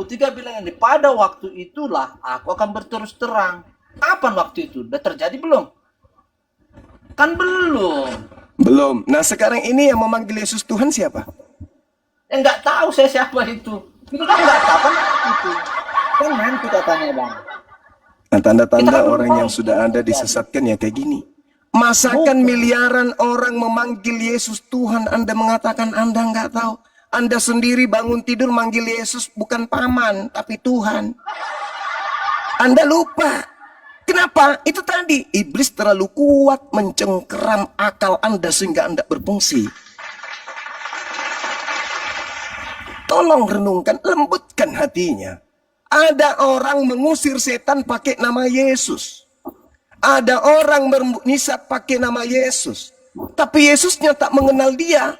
23 bilang ini, pada waktu itulah aku akan berterus terang. Kapan waktu itu? Udah terjadi belum? Kan belum. Belum. Nah sekarang ini yang memanggil Yesus Tuhan siapa? Nggak tahu saya siapa itu. Itu kan nggak tahu kan itu. Kan nanti katanya bang. Nah tanda-tanda Kita kan belum orang tahu. yang sudah ada disesatkan ya kayak gini. Masakan miliaran orang memanggil Yesus Tuhan, Anda mengatakan Anda nggak tahu. Anda sendiri bangun tidur manggil Yesus bukan paman, tapi Tuhan. Anda lupa. Kenapa? Itu tadi, iblis terlalu kuat mencengkeram akal Anda sehingga Anda berfungsi. Tolong renungkan, lembutkan hatinya. Ada orang mengusir setan pakai nama Yesus. Ada orang bernisab pakai nama Yesus. Tapi Yesusnya tak mengenal dia.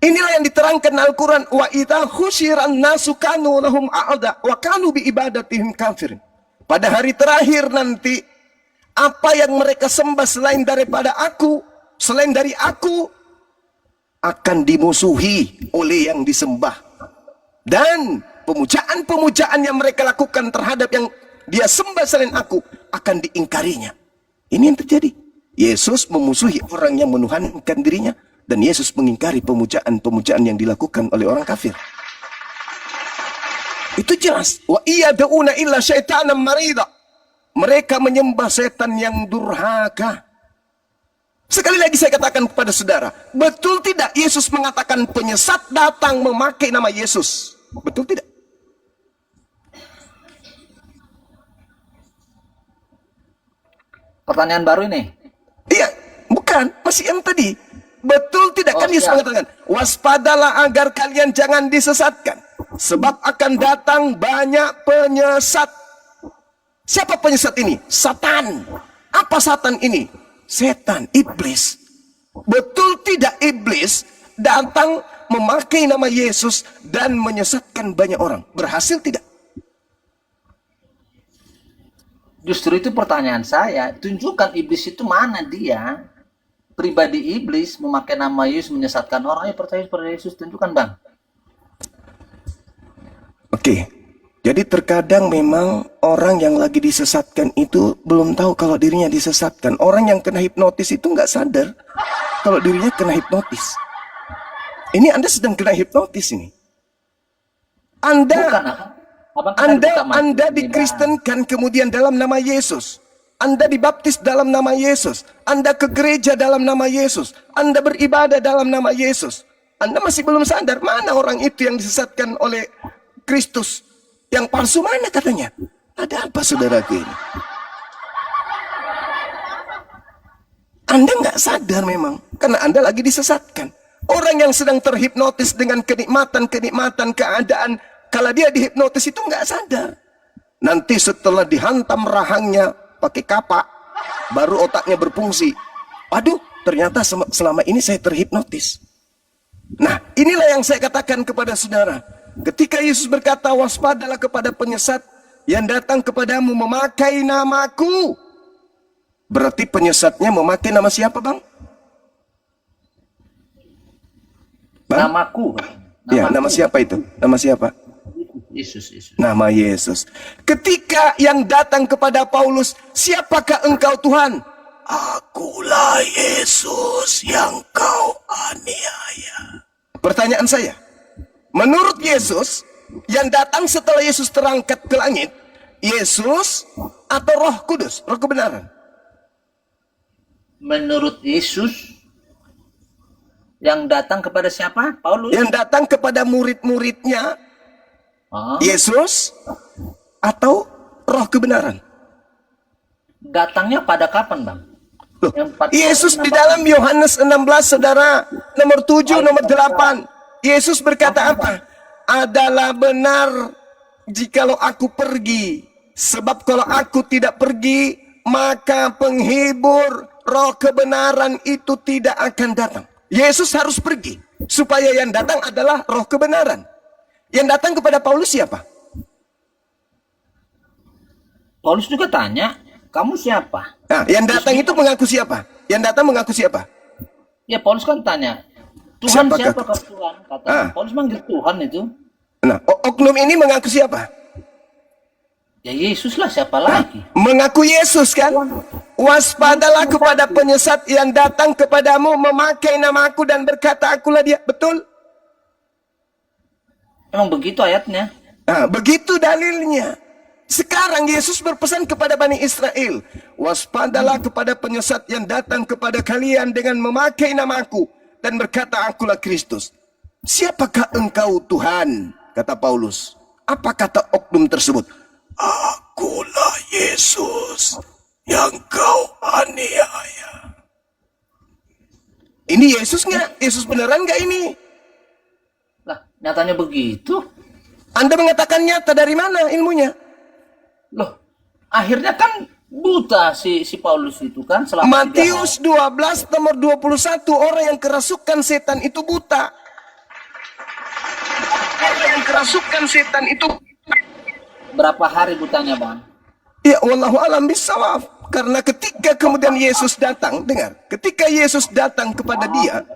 Inilah yang diterangkan Al-Quran. Wa idza khusyiran nasu kanu lahum a'da wa kanu bi ibadatihim kafirin. Pada hari terakhir nanti, apa yang mereka sembah selain daripada aku, selain dari aku, akan dimusuhi oleh yang disembah. Dan pemujaan-pemujaan yang mereka lakukan terhadap yang dia sembah selain aku, akan diingkarinya. Ini yang terjadi. Yesus memusuhi orang yang menuhankan dirinya, dan Yesus mengingkari pemujaan-pemujaan yang dilakukan oleh orang kafir. Itu jelas. Wa iyad'una illa syaitanan marida. Mereka menyembah setan yang durhaka. Sekali lagi saya katakan kepada saudara, betul tidak Yesus mengatakan penyesat datang memakai nama Yesus? Betul tidak? Pertanyaan baru ini. Iya, bukan. Masih yang tadi. Betul tidak kan Yesus mengatakan, waspadalah agar kalian jangan disesatkan. Sebab akan datang banyak penyesat. Siapa penyesat ini? Satan. Apa Satan ini? Setan, iblis. Betul tidak iblis datang memakai nama Yesus dan menyesatkan banyak orang? Berhasil tidak? Justru itu pertanyaan saya. Tunjukkan iblis itu mana dia. Pribadi iblis memakai nama Yesus menyesatkan orang. Ayo percaya pada Yesus. Tunjukkan bang. Oke, jadi terkadang memang orang yang lagi disesatkan itu belum tahu kalau dirinya disesatkan. Orang yang kena hipnotis itu nggak sadar kalau dirinya kena hipnotis. Ini Anda sedang kena hipnotis ini. Anda dikristenkan kemudian dalam nama Yesus. Anda dibaptis dalam nama Yesus. Anda ke gereja dalam nama Yesus. Anda beribadah dalam nama Yesus. Anda masih belum sadar mana orang itu yang disesatkan oleh Kristus. Yang palsu mana katanya? Ada apa saudaraku ini? Anda nggak sadar memang. Karena Anda lagi disesatkan. Orang yang sedang terhipnotis dengan kenikmatan keadaan. Kalau dia dihipnotis itu nggak sadar. Nanti setelah dihantam rahangnya pakai kapak, baru otaknya berfungsi. Aduh, ternyata selama ini saya terhipnotis. Nah, inilah yang saya katakan kepada saudara. Ketika Yesus berkata, waspadalah kepada penyesat yang datang kepadamu memakai namaku. Berarti penyesatnya memakai nama siapa, Bang? Bang? Namaku. Ya, nama siapa itu? Nama siapa? Yesus. Nama Yesus. Ketika yang datang kepada Paulus, siapakah engkau Tuhan? Akulah Yesus yang kau aniaya. Pertanyaan saya, menurut Yesus, yang datang setelah Yesus terangkat ke langit, Yesus atau Roh Kudus, Roh kebenaran? Menurut Yesus, yang datang kepada siapa? Paulus? Yang datang kepada murid-muridnya, Yesus atau Roh kebenaran? Datangnya pada kapan, Bang? Loh, Yesus di dalam Yohanes 16, saudara, nomor 7, nomor 8. Yesus berkata apa? Adalah benar jikalau aku pergi. Sebab kalau aku tidak pergi, maka penghibur Roh kebenaran itu tidak akan datang. Yesus harus pergi. Supaya yang datang adalah Roh kebenaran. Yang datang kepada Paulus siapa? Paulus juga tanya, kamu siapa? Nah, yang datang itu mengaku siapa? Yang datang mengaku siapa? Ya, Paulus kan tanya, Tuhan Siapakah? siapa kau Tuhan? Kata Paulus manggil Tuhan itu. Nah, oknum ini mengaku siapa? Ya Yesus lah, siapa lagi? Mengaku Yesus kan? Waspadalah kepada penyesat yang datang kepadamu memakai namaku dan berkata akulah dia. Betul? Emang begitu ayatnya? Nah, begitu dalilnya. Sekarang Yesus berpesan kepada Bani Israel, waspadalah kepada penyesat yang datang kepada kalian dengan memakai namaku dan berkata akulah Kristus. Siapakah engkau Tuhan? Kata Paulus. Apa kata oknum tersebut? Akulah Yesus yang kau aniaya. Ini Yesus nggak? Yesus beneran nggak ini? Lah, nyatanya begitu. Anda mengatakan nyata, dari mana ilmunya? Loh, akhirnya kan buta si Paulus itu kan selama 3 hari. Matius 12 nomor 21, orang yang kerasukan setan itu buta. Orang yang kerasukan setan itu Berapa hari butanya, Bang? ya wallahu alam bisawab. Karena ketika kemudian Yesus datang, dengar, ketika Yesus datang kepada dia,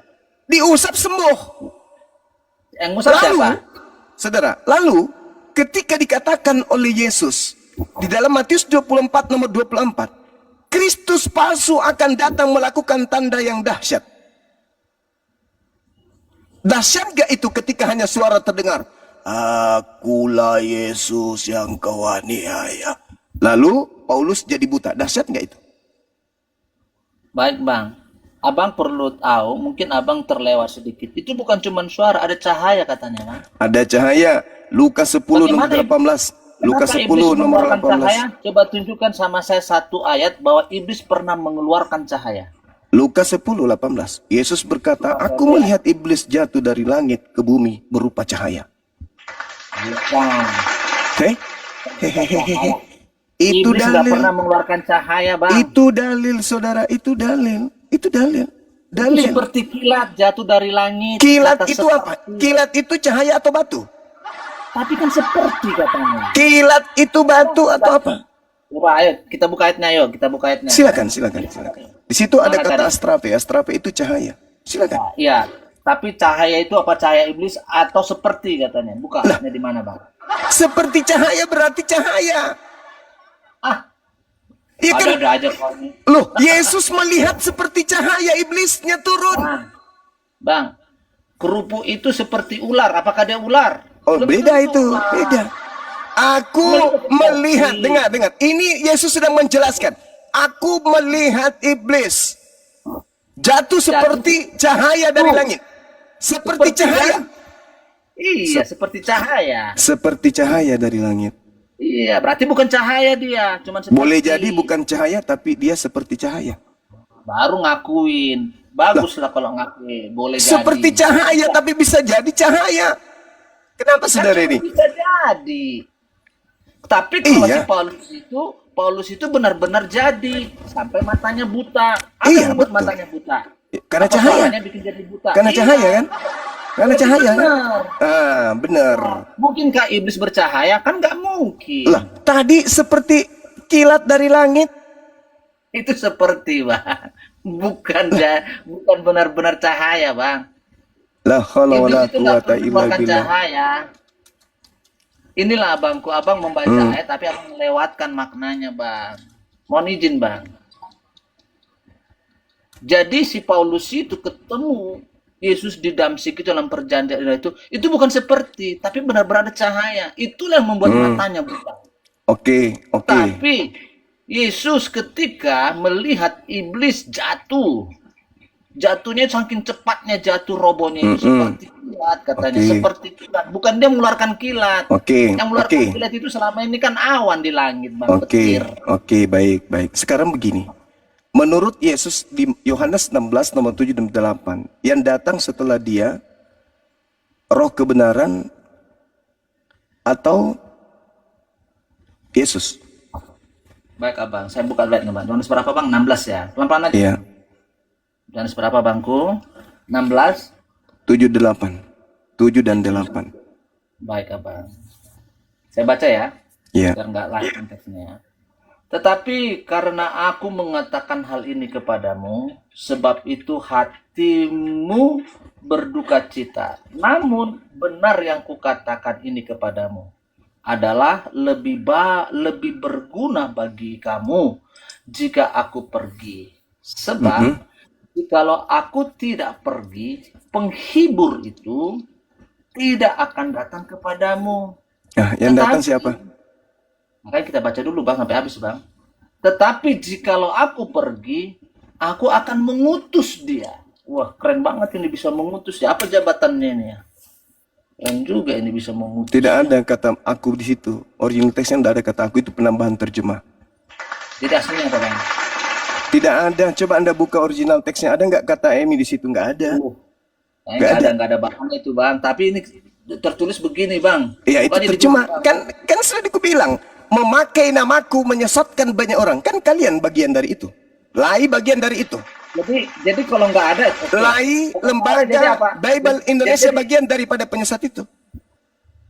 diusap sembuh. Yang ngusap siapa? Saudara, lalu ketika dikatakan oleh Yesus di dalam Matius 24 nomor 24, Kristus palsu akan datang melakukan tanda yang dahsyat. Dahsyat gak itu ketika hanya suara terdengar, akulah Yesus yang kau aniaya. Lalu Paulus jadi buta. Dahsyat gak itu? Baik, Bang. Abang perlu tahu, mungkin Abang terlewat sedikit. Itu bukan cuma suara, ada cahaya katanya, Bang. Ada cahaya. Lukas 10 nomor 18. Lukas 10 nomor 18. Coba tunjukkan sama saya satu ayat bahwa iblis pernah mengeluarkan cahaya. Lukas 10, 18. Yesus berkata, aku melihat iblis jatuh dari langit ke bumi berupa cahaya. Hei? Hehehehe. Itu Iblis nggak dalil. pernah mengeluarkan cahaya, Bang. Itu dalil, saudara. Itu dalil. Itu dalil. Itu Dalil. seperti kilat jatuh dari langit. Kilat Kata itu seperti. apa? Kilat itu cahaya atau batu? Tapi kan seperti katanya. Kilat itu batu atau apa? Coba ayo, kita buka ayatnya, ayo. Kita buka ayatnya. Silakan, silakan, silakan. Di situ ada Mana kata tadi? astrape. Astrape itu cahaya. Silakan. Iya, tapi cahaya itu apa cahaya iblis atau seperti katanya? Buka ayatnya di mana, Bang? Seperti cahaya berarti cahaya. Ah, Iya kan? ada aja kau ini. Loh, Yesus melihat seperti cahaya, iblisnya turun. Bang, kerupuk itu seperti ular. Apakah dia ular? Oh, Belum beda tentu, itu, Bang. beda. Aku melihat, dengar. Ini Yesus sedang menjelaskan. Aku melihat iblis jatuh seperti cahaya dari langit. Seperti cahaya. Iya, seperti cahaya. Seperti cahaya dari langit. Iya, berarti bukan cahaya dia, cuman seperti. Boleh jadi bukan cahaya, tapi dia seperti cahaya. Baru ngakuin. Baguslah kalau ngakuin. Boleh Seperti jadi. cahaya, tapi bisa jadi cahaya. Kenapa saudara ini? Bisa jadi. Tapi kalau Iya. si Paulus itu benar-benar jadi sampai matanya buta. Apa Iya, yang membuat betul. matanya buta? Karena Apa cahaya. suaranya bikin jadi buta? Karena Iya. cahaya kan? Karena cahaya kan? Benar. Ah, benar. Mungkinkah iblis bercahaya? Kan nggak mungkin. Lah, tadi seperti kilat dari langit. Itu seperti, Bang. Bukan benar-benar cahaya, Bang. La haula wala Iblis itu nggak quwata perlu illa mengeluarkan billah. cahaya. Inilah abangku, abang membaca ayat tapi abang melewatkan maknanya, Bang. Mohon izin, Bang. Jadi si Paulus itu ketemu Yesus di Damsik itu dalam perjanjian itu bukan seperti, tapi benar-benar ada cahaya. Itulah yang membuat matanya buta. Oke. Tapi Yesus ketika melihat iblis jatuhnya saking cepatnya jatuh robohnya itu seperti kilat katanya, seperti kilat. Bukan dia mengeluarkan kilat. Oke. Yang mengeluarkan kilat itu selama ini kan awan di langit, Bang. Oke. Petir. Oke, baik. Sekarang begini. Menurut Yesus di Yohanes 16 nomor 7 dan 8, yang datang setelah dia roh kebenaran atau Yesus? Baik, Abang. Saya buka ayatnya, Bang. Yohanes berapa, Bang? 16 ya. Pelan-pelan aja. Iya. Yohanes berapa, Bangku? 16. 7 dan 8. Baik, Abang. Saya baca ya. Iya. Biar nggak lari konteksnya. Tetapi karena aku mengatakan hal ini kepadamu, sebab itu hatimu berduka cita. Namun benar yang kukatakan ini kepadamu adalah lebih berguna bagi kamu jika aku pergi. Sebab jikalau aku tidak pergi, penghibur itu tidak akan datang kepadamu. Nah, yang datang Tetapi- siapa? Makanya kita baca dulu Bang sampai habis Bang. Tetapi jikalau aku pergi, aku akan mengutus dia. Wah, keren banget ini bisa mengutus dia. Apa jabatannya ini ya? Keren juga ini bisa mengutus. Tidak ada kata aku di situ. Original teksnya tidak ada kata aku, itu penambahan terjemah. Jadi aslinya apa Bang? Tidak ada. Coba Anda buka original teksnya. Ada nggak kata Emi di situ? Nggak ada. Nggak ada bahannya itu Bang. Tapi ini tertulis begini Bang. Ya itu Bukannya terjemah. dibuka. Kan sudah bilang, memakai namaku menyesatkan banyak orang. Kan kalian bagian dari itu. Lai bagian dari itu. Jadi kalau nggak ada, oke. Lai Jadi lembaga apa? Bible Indonesia Jadi- bagian daripada penyesat itu.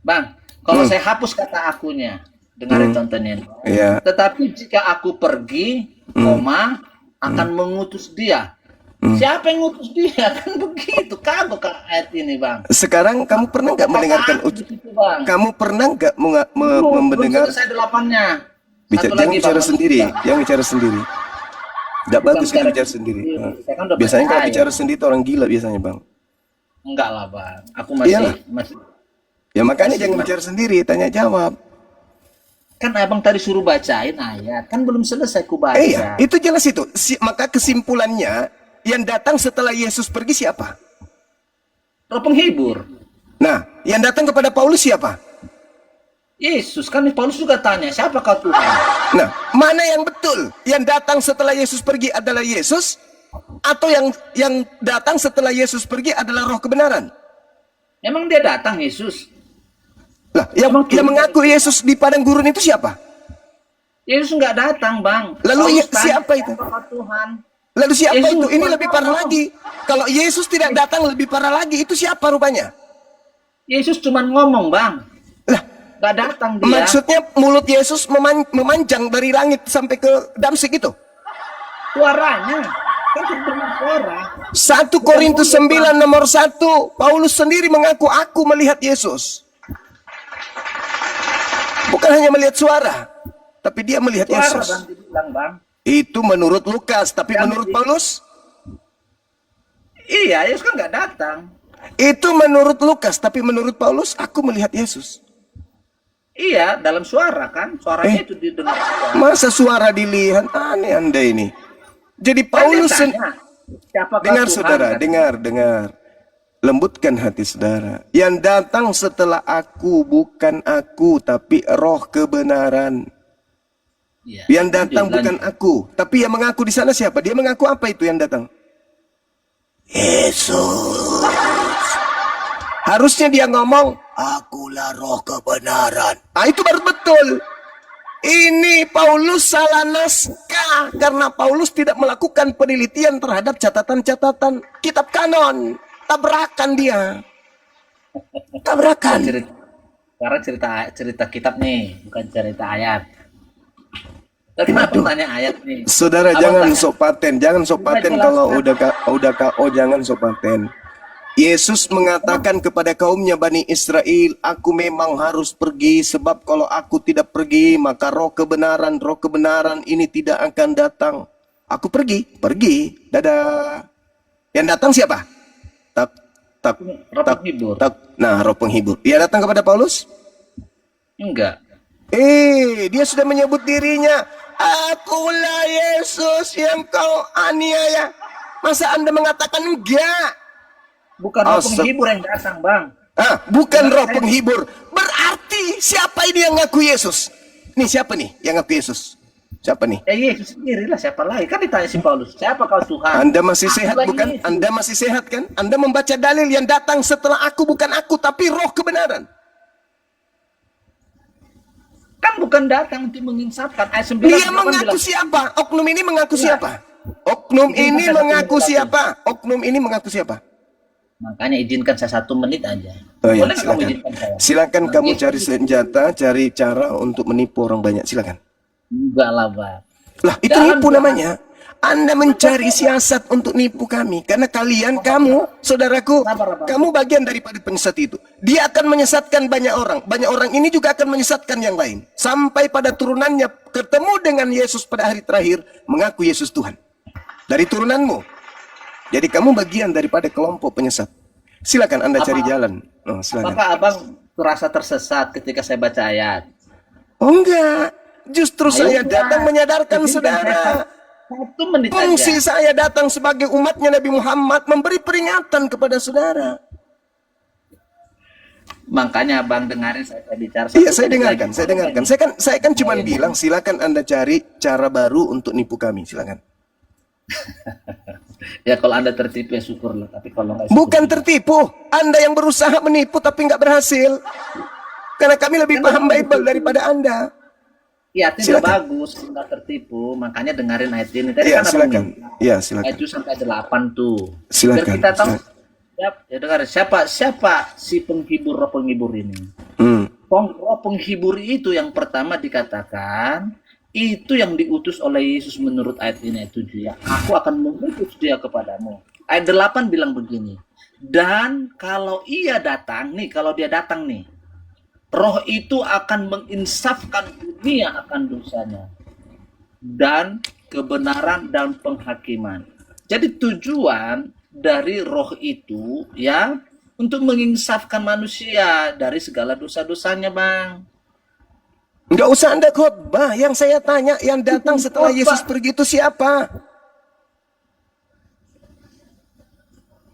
Bang, kalau saya hapus kata akunya, dengarin tontonin. Iya. Tetapi jika aku pergi, koma, akan mengutus dia. Siapa yang ngutus dia? Kan begitu. Kagok kan ayat ini, Bang. Sekarang kamu pernah nggak mendengarkan Di situ, Bang. Kamu pernah nggak Belum mendengar? selesai delapannya. Jangan bicara Bang. sendiri. Jangan bicara sendiri. Tidak Bukan bagus kita bicara bicara sendiri. sendiri. Nah. Saya kan udah Biasanya kalau percaya. bicara sendiri itu orang gila biasanya, Bang. Enggak lah, Bang. Aku masih Iyalah. Ya makanya jangan bicara sendiri, tanya jawab. kan abang tadi suruh bacain ayat, kan belum selesai ku baca. Iya, itu jelas itu. Maka kesimpulannya, yang datang setelah Yesus pergi siapa? Roh penghibur. Nah, yang datang kepada Paulus siapa? Yesus, kan Paulus juga tanya, siapa kau Tuhan? Nah, mana yang betul? Yang datang setelah Yesus pergi adalah Yesus, atau yang datang setelah Yesus pergi adalah Roh kebenaran? Emang dia datang Yesus? Lah, yang mengaku Yesus di padang gurun itu siapa? Yesus nggak datang, Bang. Lalu Paulus tanya, siapa itu? Siapa Tuhan? Lalu siapa Yesus itu? Ini bukan lebih parah Allah. lagi. Kalau Yesus tidak datang lebih parah lagi. Itu siapa rupanya? Yesus cuma ngomong, Bang. Lah, Nggak datang dia. maksudnya mulut Yesus memanjang dari langit sampai ke Damsik itu. Suaranya. Kan terdengar suara. 1 Korintus 9 nomor 1. Paulus sendiri mengaku, aku melihat Yesus. Bukan hanya melihat suara, tapi dia melihat Suara, Yesus. Bang, dibilang, Bang. Itu menurut Lukas, tapi menurut Paulus? Iya, Yesus kan nggak datang. Itu menurut Lukas, tapi menurut Paulus, aku melihat Yesus. Iya, dalam suara kan. Suaranya itu didengar. Masa suara dilihat? Aneh Anda ini. Jadi Kan dia Paulus... tanya, siapakah Dengar Tuhan, saudara, kan? dengar. Lembutkan hati saudara. Yang datang setelah aku bukan aku, tapi roh kebenaran. Iya. Yang datang Lanjut, bukan aku, tapi yang mengaku di sana siapa? Dia mengaku apa itu yang datang? Yesus. Harusnya dia ngomong, akulah roh kebenaran. Ah, itu baru betul. Ini Paulus salah naskah karena Paulus tidak melakukan penelitian terhadap catatan-catatan kitab kanon. Tabrakan dia. Tabrakan. Sekarang cerita kitab nih, bukan cerita ayat. Tapi kenapa tanya ayat nih? Saudara, Abang jangan tanya. sok paten, jangan sok paten jelaskan. kalau udah KO, jangan sok paten. Yesus mengatakan kepada kaumnya Bani Israel, aku memang harus pergi sebab kalau aku tidak pergi maka roh kebenaran ini tidak akan datang. Aku pergi, dadah. Yang datang siapa? Roh penghibur. Nah, roh penghibur. Dia datang kepada Paulus? Enggak. Dia sudah menyebut dirinya, akulah Yesus yang kau aniaya. Masa Anda mengatakan enggak? Bukan roh penghibur yang datang, Bang. Bukan roh penghibur. Berarti siapa ini yang ngaku Yesus? Nih siapa nih yang ngaku Yesus? Siapa nih? Ya Yesus sendirilah, siapa lagi? Kan ditanya si Paulus, siapa kau Tuhan? Anda masih sehat Akulah bukan? Yesus. Anda masih sehat kan? Anda membaca dalil yang datang setelah aku bukan aku, tapi roh kebenaran. Kan bukan datang untuk menginsafkan. Ayat 9 Dia mengaku siapa? Oknum ini mengaku siapa? Oknum ini mengaku siapa? Oknum ini mengaku siapa? Makanya izinkan saya 1 menit aja. Oh ya, Boleh nggak kamu silakan. izinkan saya? Silakan kamu Yesus. cari senjata, cari cara untuk menipu orang banyak. Silakan. Enggak lah, Bang. Lah, itu Dalam nipu doa, namanya. Anda mencari siasat untuk nipu kami. Karena kalian, kamu, saudaraku, sabar, Bang. kamu bagian daripada penyesat itu. Dia akan menyesatkan banyak orang. Banyak orang ini juga akan menyesatkan yang lain. Sampai pada turunannya ketemu dengan Yesus pada hari terakhir, mengaku Yesus Tuhan. Dari turunanmu. Jadi kamu bagian daripada kelompok penyesat. Silakan Anda cari jalan. Oh, silakan. Apakah Abang terasa tersesat ketika saya baca ayat? Oh enggak. Justru saya Ayo, datang menyadarkan Izinkan saudara. saya 1 menit Fungsi saja. saya datang sebagai umatnya Nabi Muhammad memberi peringatan kepada saudara. Makanya Abang dengarin saya bicara. Iya, 1 saya menit dengarkan, lagi. saya dengarkan. Saya kan cuma bilang silakan Anda cari cara baru untuk nipu kami, silakan. Ya kalau Anda tertipu ya syukurlah. Tapi kalau nggak Bukan syukur. tertipu, Anda yang berusaha menipu tapi nggak berhasil. Karena kami lebih paham Bible daripada Anda. Ya, itu Silakan. bagus, nggak tertipu. Makanya dengerin ayat ini. Tadi Iya, kan Abang silakan. minta. Iya, Ayat silakan. 7 sampai 8 tuh. Biar Silakan. kita tahu. Silakan. Ya dengar siapa si penghibur, roh penghibur ini. Hmm. Roh penghibur itu yang pertama dikatakan itu yang diutus oleh Yesus menurut ayat ini ayat 7 ya. Aku akan mengutus dia kepadamu. Ayat 8 bilang begini. Dan kalau ia datang nih, kalau dia datang nih, roh itu akan menginsafkan dunia akan dosanya dan kebenaran dan penghakiman. Jadi tujuan dari roh itu ya untuk menginsafkan manusia dari segala dosa-dosanya, Bang. Nggak usah Anda khotbah. Yang saya tanya, yang datang setelah Khotbah. Yesus pergi itu siapa?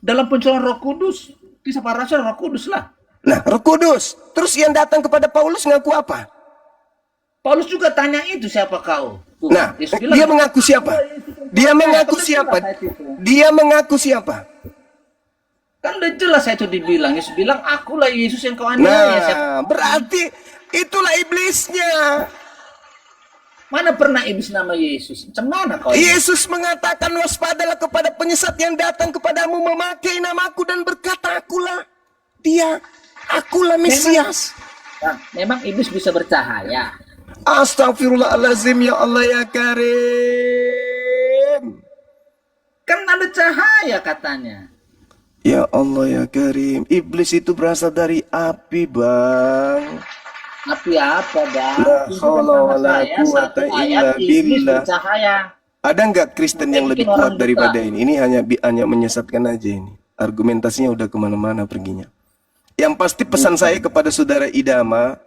Dalam pencurahan Roh Kudus, kisah para rasul Roh Kudus lah. Nah, Roh Kudus. Terus yang datang kepada Paulus ngaku apa? Paulus juga tanya itu siapa kau? Tuh, Nah, Yesus bilang, dia mengaku siapa? Dia mengaku siapa? Dia mengaku siapa? Kan udah jelas itu dibilang. Yesus bilang, akulah Yesus yang kau aniaya. Siapa? Nah, berarti itulah iblisnya. Mana pernah iblis nama Yesus? Macam mana kau ini? Yesus mengatakan waspadalah kepada penyesat yang datang kepadamu memakai namaku dan berkata akulah dia, akulah Mesias. Nah, memang iblis bisa bercahaya. Astagfirullahalazim, ya Allah ya Karim. Kan ada cahaya katanya. Ya Allah ya Karim, iblis itu berasal dari api, Bang. Api apa, Bang? La Tunjukkan haula sama wala saya quwata satu illa ayat iblis billah. bercahaya. Ada nggak Kristen yang lebih Bikin orang kuat daripada buta. ini? Ini hanya menyesatkan aja ini. Argumentasinya udah kemana-mana perginya. Yang pasti pesan saya kepada saudara Idama,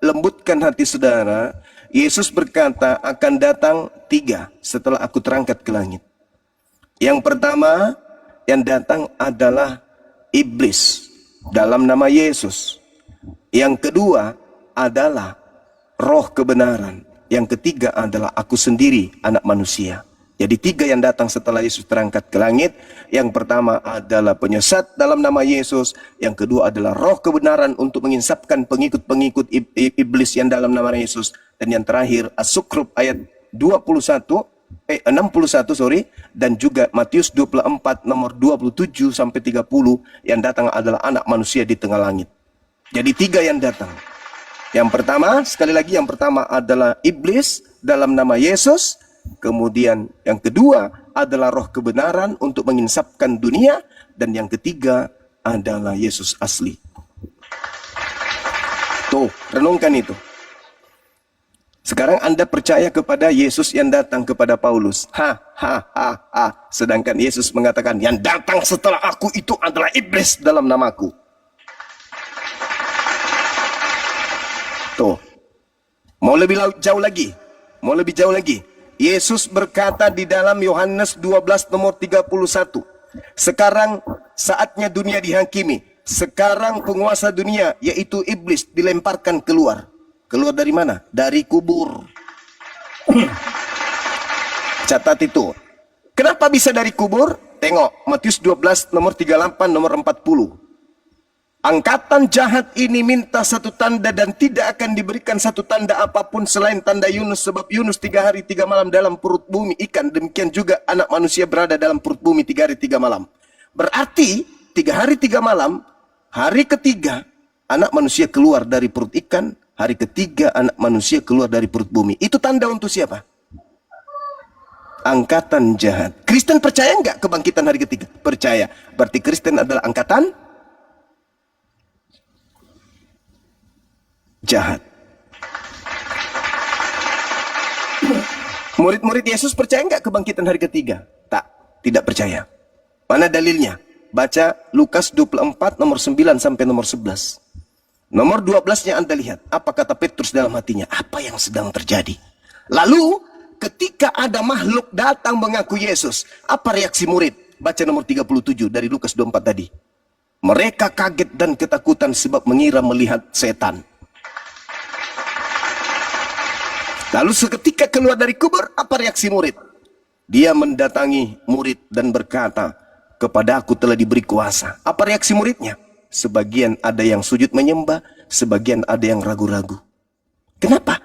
lembutkan hati saudara. Yesus berkata akan datang 3 setelah aku terangkat ke langit. Yang pertama yang datang adalah iblis dalam nama Yesus. Yang kedua adalah roh kebenaran. Yang ketiga adalah aku sendiri, anak manusia. Jadi 3 yang datang setelah Yesus terangkat ke langit. Yang pertama adalah penyesat dalam nama Yesus. Yang kedua adalah roh kebenaran untuk menginsapkan pengikut-pengikut iblis yang dalam nama Yesus. Dan yang terakhir As-Sukrub ayat 61 dan juga Matius 24 nomor 27 sampai 30 yang datang adalah anak manusia di tengah langit. Jadi 3 yang datang. Yang pertama, sekali lagi yang pertama adalah iblis dalam nama Yesus. Kemudian yang kedua adalah roh kebenaran untuk menginsapkan dunia. Dan yang ketiga adalah Yesus asli. Tuh, renungkan itu. Sekarang Anda percaya kepada Yesus yang datang kepada Paulus. Sedangkan Yesus mengatakan yang datang setelah aku itu adalah iblis dalam namaku. Tuh. Mau lebih jauh lagi? Mau lebih jauh lagi? Yesus berkata di dalam Yohanes 12 nomor 31. Sekarang saatnya dunia dihakimi. Sekarang penguasa dunia yaitu iblis dilemparkan keluar. Keluar dari mana? Dari kubur. Catat itu. Kenapa bisa dari kubur? Tengok Matius 12 nomor 38 nomor 40. Angkatan jahat ini minta satu tanda dan tidak akan diberikan satu tanda apapun selain tanda Yunus. Sebab Yunus 3 hari 3 malam dalam perut bumi ikan. Demikian juga anak manusia berada dalam perut bumi 3 hari 3 malam. Berarti 3 hari 3 malam, hari ketiga anak manusia keluar dari perut ikan. hari ketiga anak manusia keluar dari perut bumi. Itu tanda untuk siapa? Angkatan jahat. Kristen percaya nggak kebangkitan hari ketiga? Percaya. Berarti Kristen adalah angkatan jahat. Murid-murid Yesus percaya nggak kebangkitan hari ketiga? Tak, tidak percaya. Mana dalilnya? Baca Lukas 24 nomor 9 sampai nomor 11. Nomor 12-nya Anda lihat. Apa kata Petrus dalam hatinya? Apa yang sedang terjadi? Lalu ketika ada makhluk datang mengaku Yesus, apa reaksi murid? Baca nomor 37 dari Lukas 24 tadi. Mereka kaget dan ketakutan sebab mengira melihat setan. Lalu seketika keluar dari kubur, apa reaksi murid? Dia mendatangi murid dan berkata, kepada aku telah diberi kuasa. Apa reaksi muridnya? Sebagian ada yang sujud menyembah, sebagian ada yang ragu-ragu. Kenapa?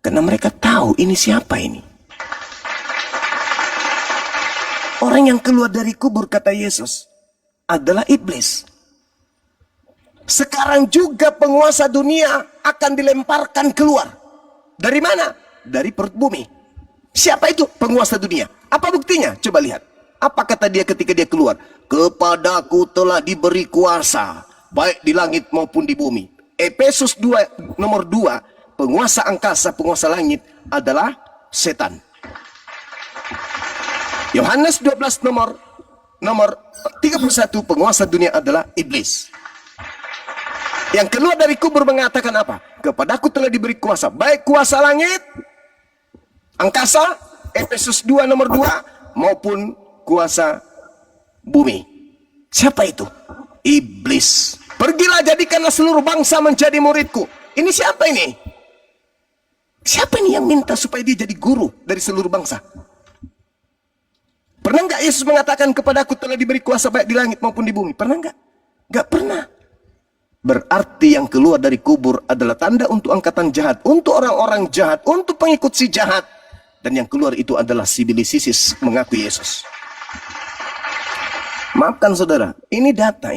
Karena mereka tahu ini siapa ini. Orang yang keluar dari kubur, kata Yesus, adalah iblis. Sekarang juga penguasa dunia akan dilemparkan keluar. Dari mana? Dari perut bumi. Siapa itu penguasa dunia? Apa buktinya? Coba lihat. Apa kata dia ketika dia keluar? Kepadaku telah diberi kuasa, baik di langit maupun di bumi. Efesus 2 nomor 2, penguasa angkasa, penguasa langit adalah setan. Yohanes 12 nomor 31, penguasa dunia adalah iblis. Yang keluar dari kubur mengatakan apa? Kepadaku telah diberi kuasa, baik kuasa langit, angkasa, Efesus 2 nomor 2, maupun kuasa bumi. Siapa itu? Iblis. Pergilah jadikanlah seluruh bangsa menjadi muridku. Ini siapa ini? Siapa ini yang minta supaya dia jadi guru dari seluruh bangsa? Pernah nggak Yesus mengatakan kepadaku telah diberi kuasa baik di langit maupun di bumi? Pernah nggak? Nggak pernah. Berarti yang keluar dari kubur adalah tanda untuk angkatan jahat, untuk orang-orang jahat, untuk pengikut si jahat. Dan yang keluar itu adalah si Bilisisis mengaku Yesus. Maafkan saudara, ini data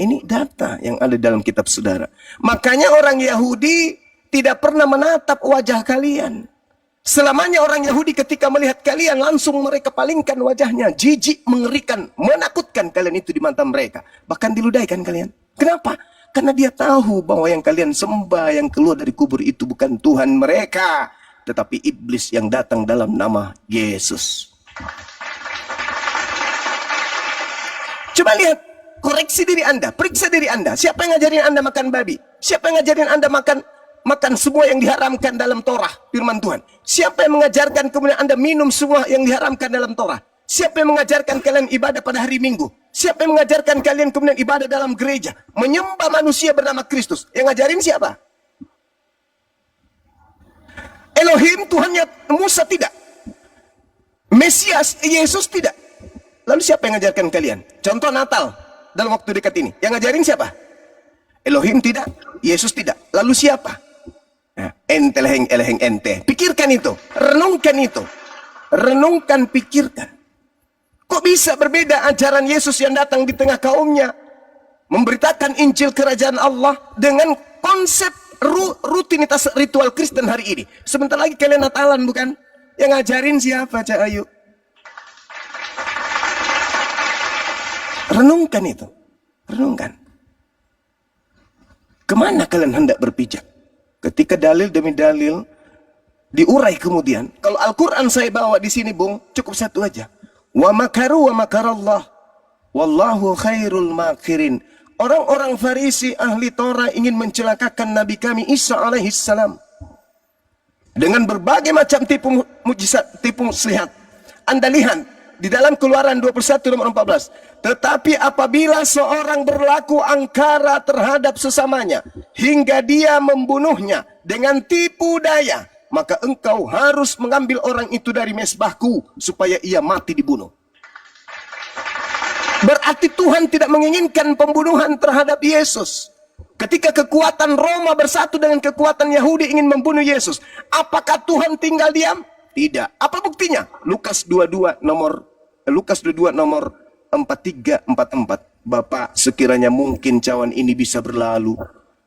yang ada dalam kitab saudara. Makanya orang Yahudi tidak pernah menatap wajah kalian. Selamanya orang Yahudi ketika melihat kalian langsung mereka palingkan wajahnya. Jijik, mengerikan, menakutkan kalian itu di mata mereka. Bahkan diludaikan kalian. Kenapa? Karena dia tahu bahwa yang kalian sembah, yang keluar dari kubur itu bukan Tuhan mereka, tetapi iblis yang datang dalam nama Yesus. Coba lihat, koreksi diri Anda, periksa diri Anda. Siapa yang ngajarin Anda makan babi? Siapa yang ngajarin Anda makan semua yang diharamkan dalam Torah, firman Tuhan? Siapa yang mengajarkan kemudian Anda minum semua yang diharamkan dalam Torah? Siapa yang mengajarkan kalian ibadah pada hari Minggu? Siapa yang mengajarkan kalian kemudian ibadah dalam gereja? Menyembah manusia bernama Kristus. Yang ngajarin siapa? Elohim, Tuhannya Musa tidak. Mesias, Yesus tidak. Lalu siapa yang mengajarkan kalian? Contoh Natal dalam waktu dekat ini. Yang ngajarin siapa? Elohim tidak, Yesus tidak. Lalu siapa? Nah, eleheng ente. Pikirkan itu, renungkan itu. Renungkan, pikirkan. Kok bisa berbeda ajaran Yesus yang datang di tengah kaumnya, memberitakan Injil kerajaan Allah dengan konsep rutinitas ritual Kristen hari ini. Sebentar lagi kalian Natalan, bukan? Yang ngajarin siapa, Cak Ayu? Renungkan itu. Renungkan. Kemana kalian hendak berpijak? Ketika dalil demi dalil diurai kemudian. Kalau Al-Quran saya bawa di sini, Bung, cukup satu aja. Wa makaru wa makarallah. Wallahu khairul makirin. Orang-orang Farisi ahli Torah ingin mencelakakan Nabi kami Isa alaihissalam dengan berbagai macam tipu mujizat, tipu muslihat. Anda lihat di dalam Keluaran 21 nomor 14. Tetapi apabila seorang berlaku angkara terhadap sesamanya hingga dia membunuhnya dengan tipu daya, maka engkau harus mengambil orang itu dari mezbahku supaya ia mati dibunuh. Berarti Tuhan tidak menginginkan pembunuhan terhadap Yesus. Ketika kekuatan Roma bersatu dengan kekuatan Yahudi ingin membunuh Yesus, apakah Tuhan tinggal diam? Tidak. Apa buktinya? Lukas 22 nomor 43-44. Bapak, sekiranya mungkin cawan ini bisa berlalu,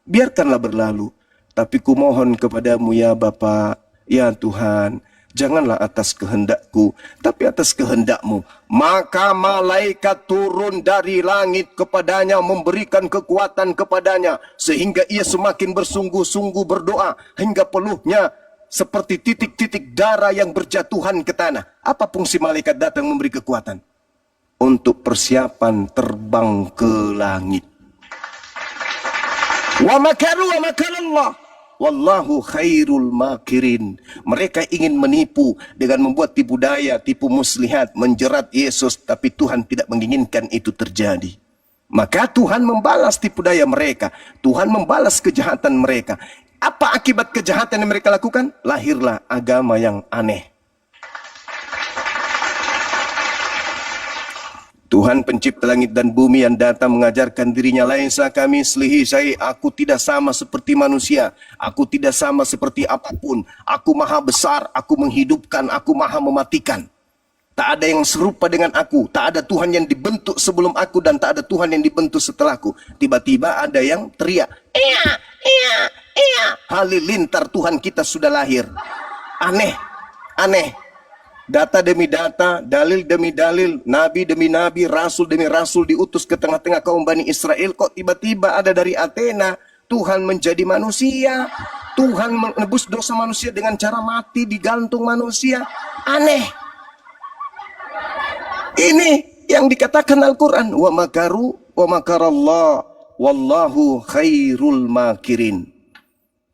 biarkanlah berlalu. Tapi kumohon kepadamu ya Bapa, ya Tuhan, janganlah atas kehendakku, tapi atas kehendakmu. Maka malaikat turun dari langit kepadanya, memberikan kekuatan kepadanya, sehingga ia semakin bersungguh-sungguh berdoa, hingga peluhnya seperti titik-titik darah yang berjatuhan ke tanah. Apa fungsi malaikat datang memberi kekuatan? Untuk persiapan terbang ke langit. Wa makaru wa makarallah wallahu khairul makirin. Mereka ingin menipu dengan membuat tipu daya, tipu muslihat, menjerat Yesus, tapi Tuhan tidak menginginkan itu terjadi. Maka Tuhan membalas tipu daya mereka, Tuhan membalas kejahatan mereka. Apa akibat kejahatan yang mereka lakukan? Lahirlah agama yang aneh. Tuhan pencipta langit dan bumi yang datang mengajarkan dirinya, laisa kami selihi syai, aku tidak sama seperti manusia, aku tidak sama seperti apapun, aku maha besar, aku menghidupkan, aku maha mematikan. Tak ada yang serupa dengan aku, tak ada Tuhan yang dibentuk sebelum aku, dan tak ada Tuhan yang dibentuk setelahku. Tiba-tiba ada yang teriak, iya, iya, iya. Halilintar Tuhan kita sudah lahir. Aneh, aneh. Data demi data, dalil demi dalil, nabi demi nabi, rasul demi rasul diutus ke tengah-tengah kaum Bani Israel. Kok tiba-tiba ada dari Athena, Tuhan menjadi manusia, Tuhan menebus dosa manusia dengan cara mati digantung manusia. Aneh. Ini yang dikatakan Al-Quran, wa makaru wa makarallah wallahu khairul makirin.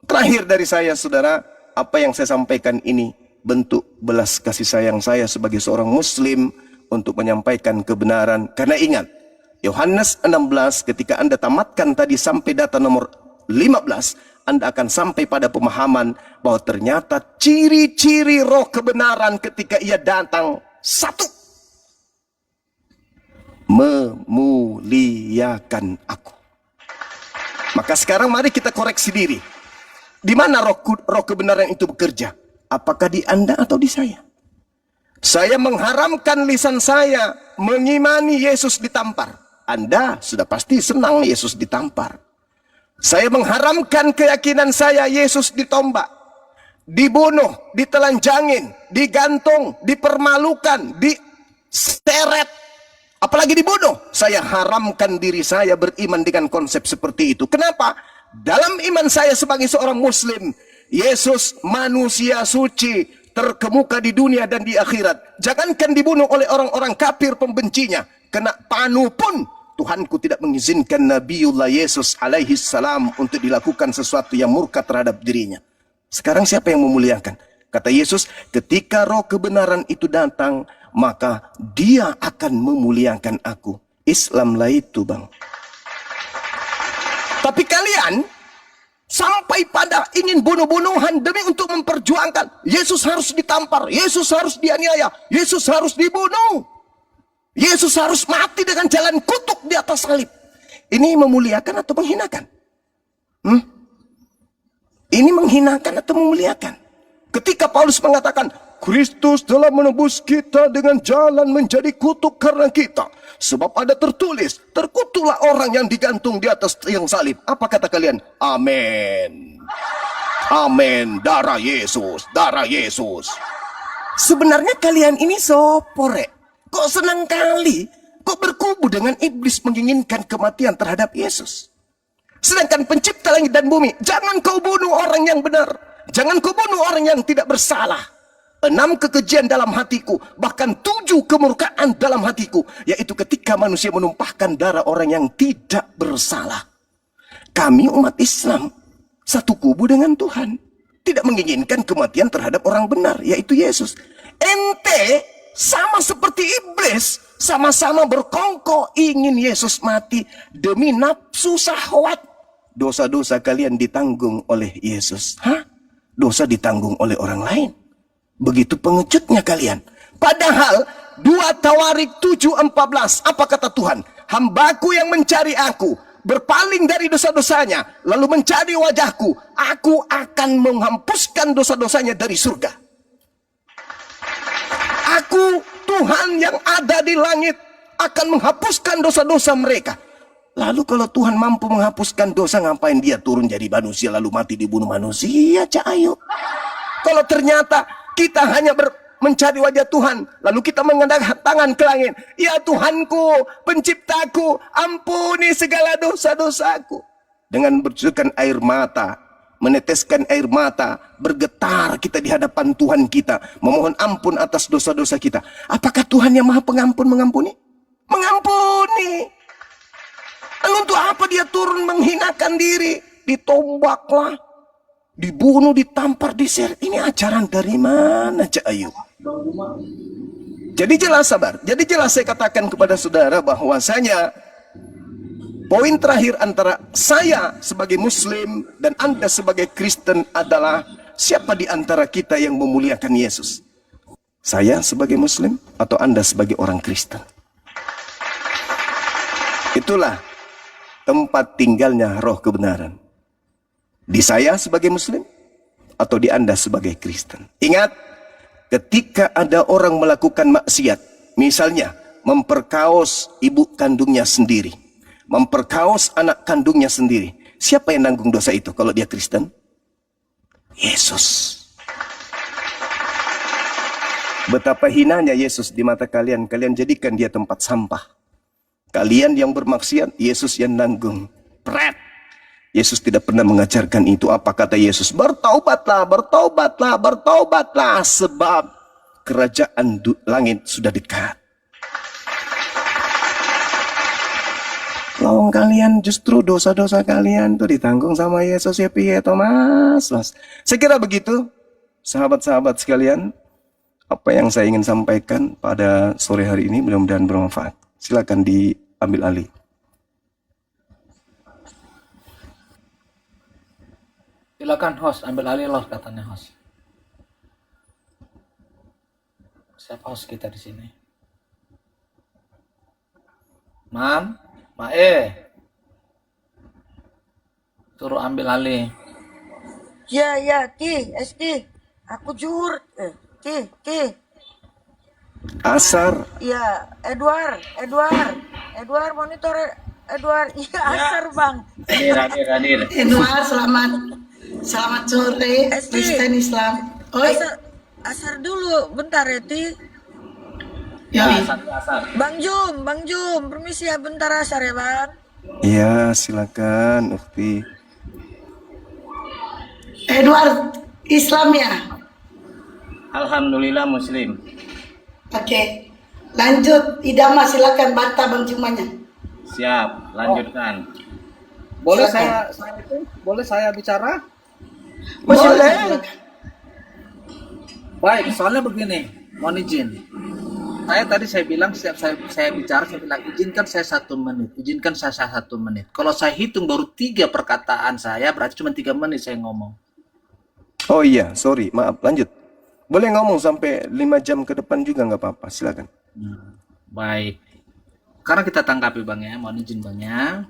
Terakhir dari saya, saudara, apa yang saya sampaikan ini bentuk belas kasih sayang saya sebagai seorang muslim untuk menyampaikan kebenaran. Karena ingat, Yohanes 16, ketika Anda tamatkan tadi sampai data nomor 15, Anda akan sampai pada pemahaman bahwa ternyata ciri-ciri roh kebenaran ketika ia datang, satu, memuliakan aku. Maka sekarang mari kita koreksi diri. Di mana roh kebenaran itu bekerja? Apakah di Anda atau di saya? Saya mengharamkan lisan saya mengimani Yesus ditampar. Anda sudah pasti senang Yesus ditampar. Saya mengharamkan keyakinan saya Yesus ditombak, dibunuh, ditelanjangin, digantung, dipermalukan, diseret, apalagi dibunuh. Saya haramkan diri saya beriman dengan konsep seperti itu. Kenapa? Dalam iman saya sebagai seorang muslim, Yesus manusia suci, terkemuka di dunia dan di akhirat. Jangankan dibunuh oleh orang-orang kafir pembencinya, kena panu pun Tuhanku tidak mengizinkan Nabiullah Yesus alaihi salam untuk dilakukan sesuatu yang murka terhadap dirinya. Sekarang siapa yang memuliakan? Kata Yesus, ketika roh kebenaran itu datang, maka dia akan memuliakan aku. Islam lah itu, Bang. Tapi kalian sampai pada ingin bunuh-bunuhan demi untuk memperjuangkan Yesus harus ditampar, Yesus harus dianiaya, Yesus harus dibunuh, Yesus harus mati dengan jalan kutuk di atas salib. Ini memuliakan atau menghinakan? Ini menghinakan atau memuliakan? Ketika Paulus mengatakan Kristus telah menebus kita dengan jalan menjadi kutuk karena kita, sebab ada tertulis, terkutuklah orang yang digantung di atas tiang salib. Apa kata kalian? Amin. Amin. Darah Yesus, darah Yesus. Sebenarnya kalian ini sopore. Kok senang kali? Kok berkubu dengan iblis menginginkan kematian terhadap Yesus? Sedangkan pencipta langit dan bumi, jangan kau bunuh orang yang benar, jangan kau bunuh orang yang tidak bersalah. 6 kekejian dalam hatiku, bahkan 7 kemurkaan dalam hatiku, yaitu ketika manusia menumpahkan darah orang yang tidak bersalah. Kami umat Islam satu kubu dengan Tuhan, tidak menginginkan kematian terhadap orang benar, yaitu Yesus. Ente sama seperti iblis, sama-sama berkongkol ingin Yesus mati demi nafsu syahwat. Dosa-dosa kalian ditanggung oleh Yesus. Dosa ditanggung oleh orang lain. Begitu pengejutnya kalian. Padahal 2 Tawarik 7:14, apa kata Tuhan? Hambaku yang mencari aku, berpaling dari dosa-dosanya, lalu mencari wajahku, aku akan menghapuskan dosa-dosanya dari surga. Aku, Tuhan yang ada di langit, akan menghapuskan dosa-dosa mereka. Lalu kalau Tuhan mampu menghapuskan dosa, ngapain dia turun jadi manusia lalu mati dibunuh manusia, Cak Ayu? Kalau ternyata kita hanya mencari wajah Tuhan, lalu kita mengangkat tangan ke langit, ya Tuhanku, penciptaku, ampuni segala dosa-dosaku. Dengan bercucukan air mata, meneteskan air mata, bergetar kita di hadapan Tuhan kita, memohon ampun atas dosa-dosa kita. Apakah Tuhan yang Maha Pengampun mengampuni? Mengampuni. Lalu untuk apa dia turun menghinakan diri? Ditombaklah, dibunuh, ditampar, diseret. Ini ajaran dari mana, Cak Ayu? Jadi jelas, sabar. Jadi jelas saya katakan kepada saudara bahwasanya poin terakhir antara saya sebagai Muslim dan Anda sebagai Kristen adalah siapa di antara kita yang memuliakan Yesus? Saya sebagai Muslim atau Anda sebagai orang Kristen? Itulah tempat tinggalnya roh kebenaran. Di saya sebagai Muslim atau di Anda sebagai Kristen. Ingat, ketika ada orang melakukan maksiat, misalnya memperkaos ibu kandungnya sendiri, memperkaos anak kandungnya sendiri, siapa yang nanggung dosa itu kalau dia Kristen? Yesus. Betapa hinanya Yesus di mata kalian. Kalian jadikan dia tempat sampah. Kalian yang bermaksiat, Yesus yang nanggung. Pret. Yesus tidak pernah mengajarkan itu. Apa kata Yesus? Bertaubatlah, bertaubatlah, bertaubatlah. Sebab kerajaan langit sudah dekat. Lawang kalian justru dosa-dosa kalian tuh ditanggung sama Yesus ya piye Thomas. Saya kira begitu. Sahabat-sahabat sekalian, apa yang saya ingin sampaikan pada sore hari ini mudah-mudahan bermanfaat. Silakan diambil alih. Silakan host, ambil alih loh katanya host. Siapa host kita di sini? Mam, Mae. Suruh ambil alih. Ya, ya, SD. Aku jur. Ti. Asar. Ya, Edward, monitor Edward. Iya, Asar, Bang. Hadir. Edward, selamat sore, Kristen Islam. Oi, Asar dulu, bentar ya, Ti. ya, Asar. Bang Jum, permisi ya, bentar Asar ya, Bang. Iya, silakan Ukti. Edward Islam ya. Alhamdulillah Muslim. Oke, lanjut. Idama silakan bantah Bang Jumanya. Siap, lanjutkan. Boleh Silakan. boleh saya bicara? Boleh. Baik, soalnya begini, mohon izin. Saya bilang setiap saya bicara, saya bilang izinkan saya 1 menit, izinkan saya 1 menit. Kalau saya hitung baru 3 perkataan saya, berarti cuma 3 menit saya ngomong. Oh iya, sorry, maaf, lanjut. Boleh ngomong sampai 5 jam ke depan juga nggak apa-apa, silakan. Baik. Sekarang kita tanggapi Bang ya, mohon izin Bang ya.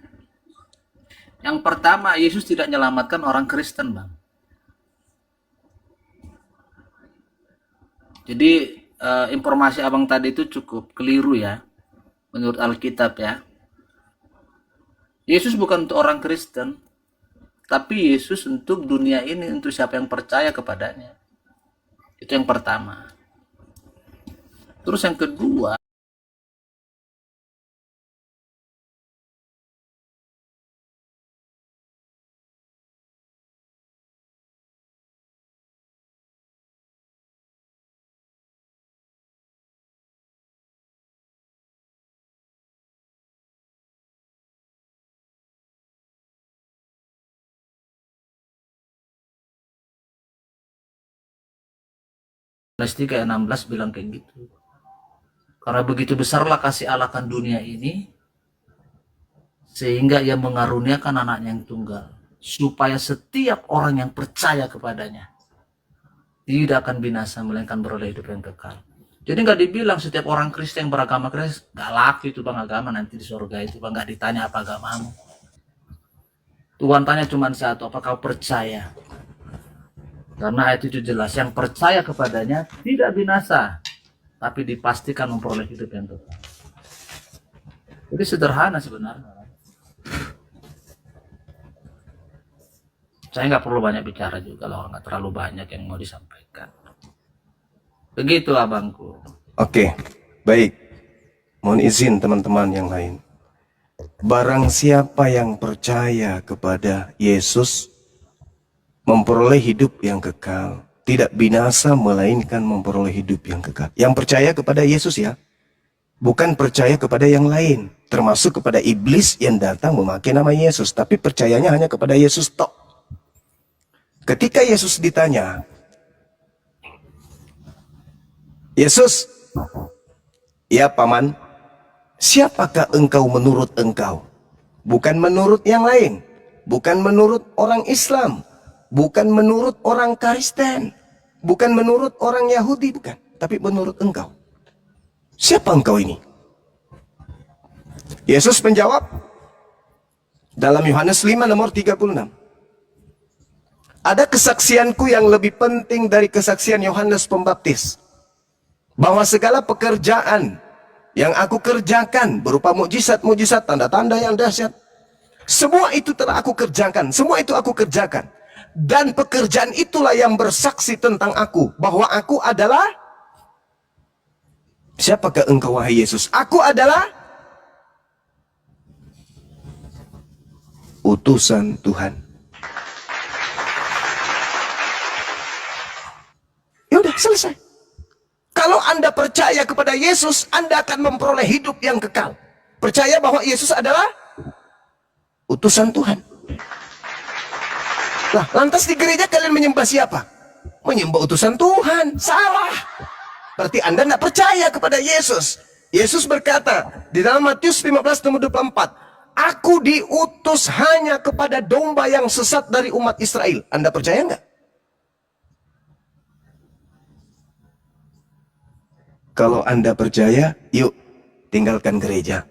Yang pertama, Yesus tidak menyelamatkan orang Kristen Bang. Jadi informasi abang tadi itu cukup keliru ya, menurut Alkitab ya. Yesus bukan untuk orang Kristen, tapi Yesus untuk dunia ini, untuk siapa yang percaya kepadanya. Itu yang pertama. Terus yang kedua, Yohanes 3 ayat 16 bilang kayak gitu. Karena begitu besarlah kasih Allah akan dunia ini, sehingga ia mengaruniakan anaknya yang tunggal, supaya setiap orang yang percaya kepadanya tidak akan binasa, melainkan beroleh hidup yang kekal. Jadi nggak dibilang setiap orang Kristen yang beragama Kristen nggak laku itu Bang agama nanti di surga itu Bang, nggak ditanya apa agamamu. Tuhan tanya cuma satu, apakah kau percaya? Karena ayat itu jelas, yang percaya kepadanya tidak binasa, tapi dipastikan memperoleh hidup yang kekal. Jadi sederhana sebenarnya. Saya nggak perlu banyak bicara juga loh, nggak terlalu banyak yang mau disampaikan. Begitu abangku. Oke, baik. Mohon izin teman-teman yang lain. Barang siapa yang percaya kepada Yesus memperoleh hidup yang kekal, tidak binasa melainkan memperoleh hidup yang kekal. Yang percaya kepada Yesus ya, bukan percaya kepada yang lain, termasuk kepada iblis yang datang memakai nama Yesus, tapi percayanya hanya kepada Yesus tok. Ketika Yesus ditanya, Yesus, ya paman, siapakah engkau menurut engkau? Bukan menurut yang lain, bukan menurut orang Islam, bukan menurut orang Kristen, bukan menurut orang Yahudi, bukan, tapi menurut engkau. Siapa engkau ini? Yesus menjawab dalam Yohanes 5 nomor 36. Ada kesaksianku yang lebih penting dari kesaksian Yohanes Pembaptis, bahwa segala pekerjaan yang aku kerjakan berupa mukjizat-mukjizat, tanda-tanda yang dahsyat, semua itu telah aku kerjakan, semua itu aku kerjakan. Dan pekerjaan itulah yang bersaksi tentang aku, bahwa aku adalah, siapakah engkau wahai Yesus? Aku adalah utusan Tuhan. Ya udah, selesai. Kalau Anda percaya kepada Yesus, Anda akan memperoleh hidup yang kekal. Percaya bahwa Yesus adalah utusan Tuhan. Lah, lantas di gereja kalian menyembah siapa? Menyembah utusan Tuhan. Salah. Berarti Anda tidak percaya kepada Yesus. Yesus berkata di dalam Matius 15 nomor 24, aku diutus hanya kepada domba yang sesat dari umat Israel. Anda percaya nggak? Kalau Anda percaya, yuk tinggalkan gereja.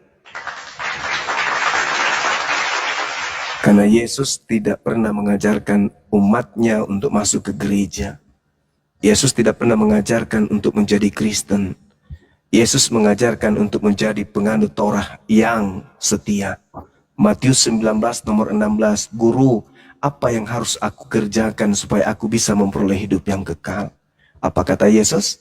Karena Yesus tidak pernah mengajarkan umatnya untuk masuk ke gereja. Yesus tidak pernah mengajarkan untuk menjadi Kristen. Yesus mengajarkan untuk menjadi penganut Torah yang setia. Matius 19 nomor 16, Guru, apa yang harus aku kerjakan supaya aku bisa memperoleh hidup yang kekal? Apa kata Yesus?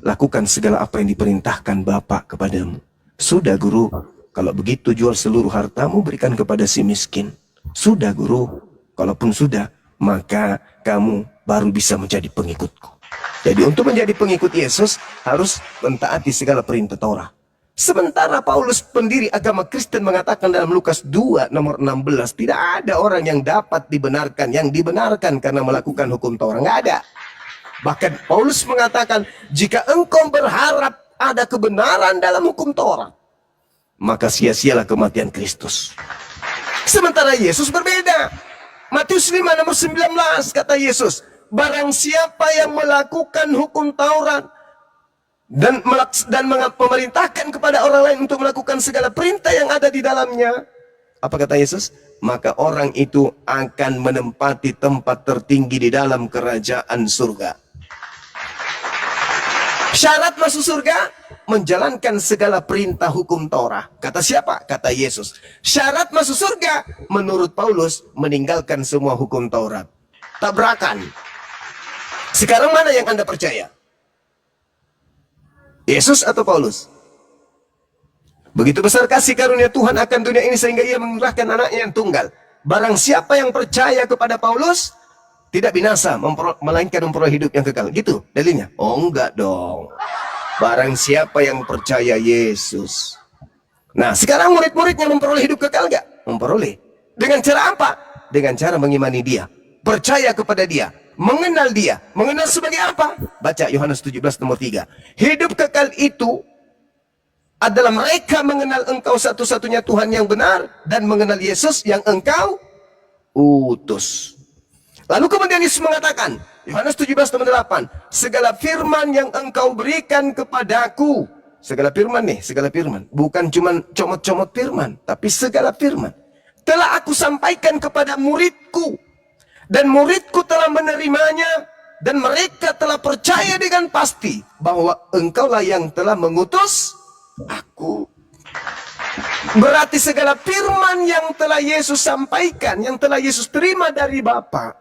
Lakukan segala apa yang diperintahkan Bapa kepadamu. Sudah Guru, kalau begitu jual seluruh hartamu berikan kepada si miskin. Sudah Guru, kalaupun sudah, maka kamu baru bisa menjadi pengikutku. Jadi untuk menjadi pengikut Yesus harus mentaati segala perintah Torah. Sementara Paulus pendiri agama Kristen mengatakan dalam Lukas 2 nomor 16, tidak ada orang yang dapat dibenarkan, yang dibenarkan karena melakukan hukum Torah. Nggak ada. Bahkan Paulus mengatakan, jika engkau berharap ada kebenaran dalam hukum Torah, maka sia-sialah kematian Kristus. Sementara Yesus berbeda. Matius 5 nomor 19 kata Yesus, barang siapa yang melakukan hukum Taurat dan memerintahkan kepada orang lain untuk melakukan segala perintah yang ada di dalamnya, apa kata Yesus? Maka orang itu akan menempati tempat tertinggi di dalam kerajaan surga. Syarat masuk surga, menjalankan segala perintah hukum Torah. Kata siapa? Kata Yesus. Syarat masuk surga, menurut Paulus, meninggalkan semua hukum Taurat. Tabrakan. Sekarang mana yang Anda percaya? Yesus atau Paulus? Begitu besar kasih karunia Tuhan akan dunia ini sehingga ia menyerahkan anaknya yang tunggal. Barang siapa yang percaya kepada Paulus, tidak binasa, melainkan memperoleh hidup yang kekal. Gitu dalilnya? Oh enggak dong. Barang siapa yang percaya Yesus. Nah sekarang murid-muridnya memperoleh hidup kekal enggak? Memperoleh. Dengan cara apa? Dengan cara mengimani dia. Percaya kepada dia. Mengenal dia. Mengenal sebagai apa? Baca Yohanes 17 nomor 3. Hidup kekal itu adalah mereka mengenal engkau satu-satunya Tuhan yang benar. Dan mengenal Yesus yang engkau utus. Lalu kemudian Yesus mengatakan, Yohanes 17 nomor 8, segala firman yang engkau berikan kepadaku, segala firman nih, segala firman, bukan cuma comot-comot firman, tapi segala firman, telah aku sampaikan kepada muridku, dan muridku telah menerimanya, dan mereka telah percaya dengan pasti, bahwa engkaulah yang telah mengutus aku. Berarti segala firman yang telah Yesus sampaikan, yang telah Yesus terima dari Bapa,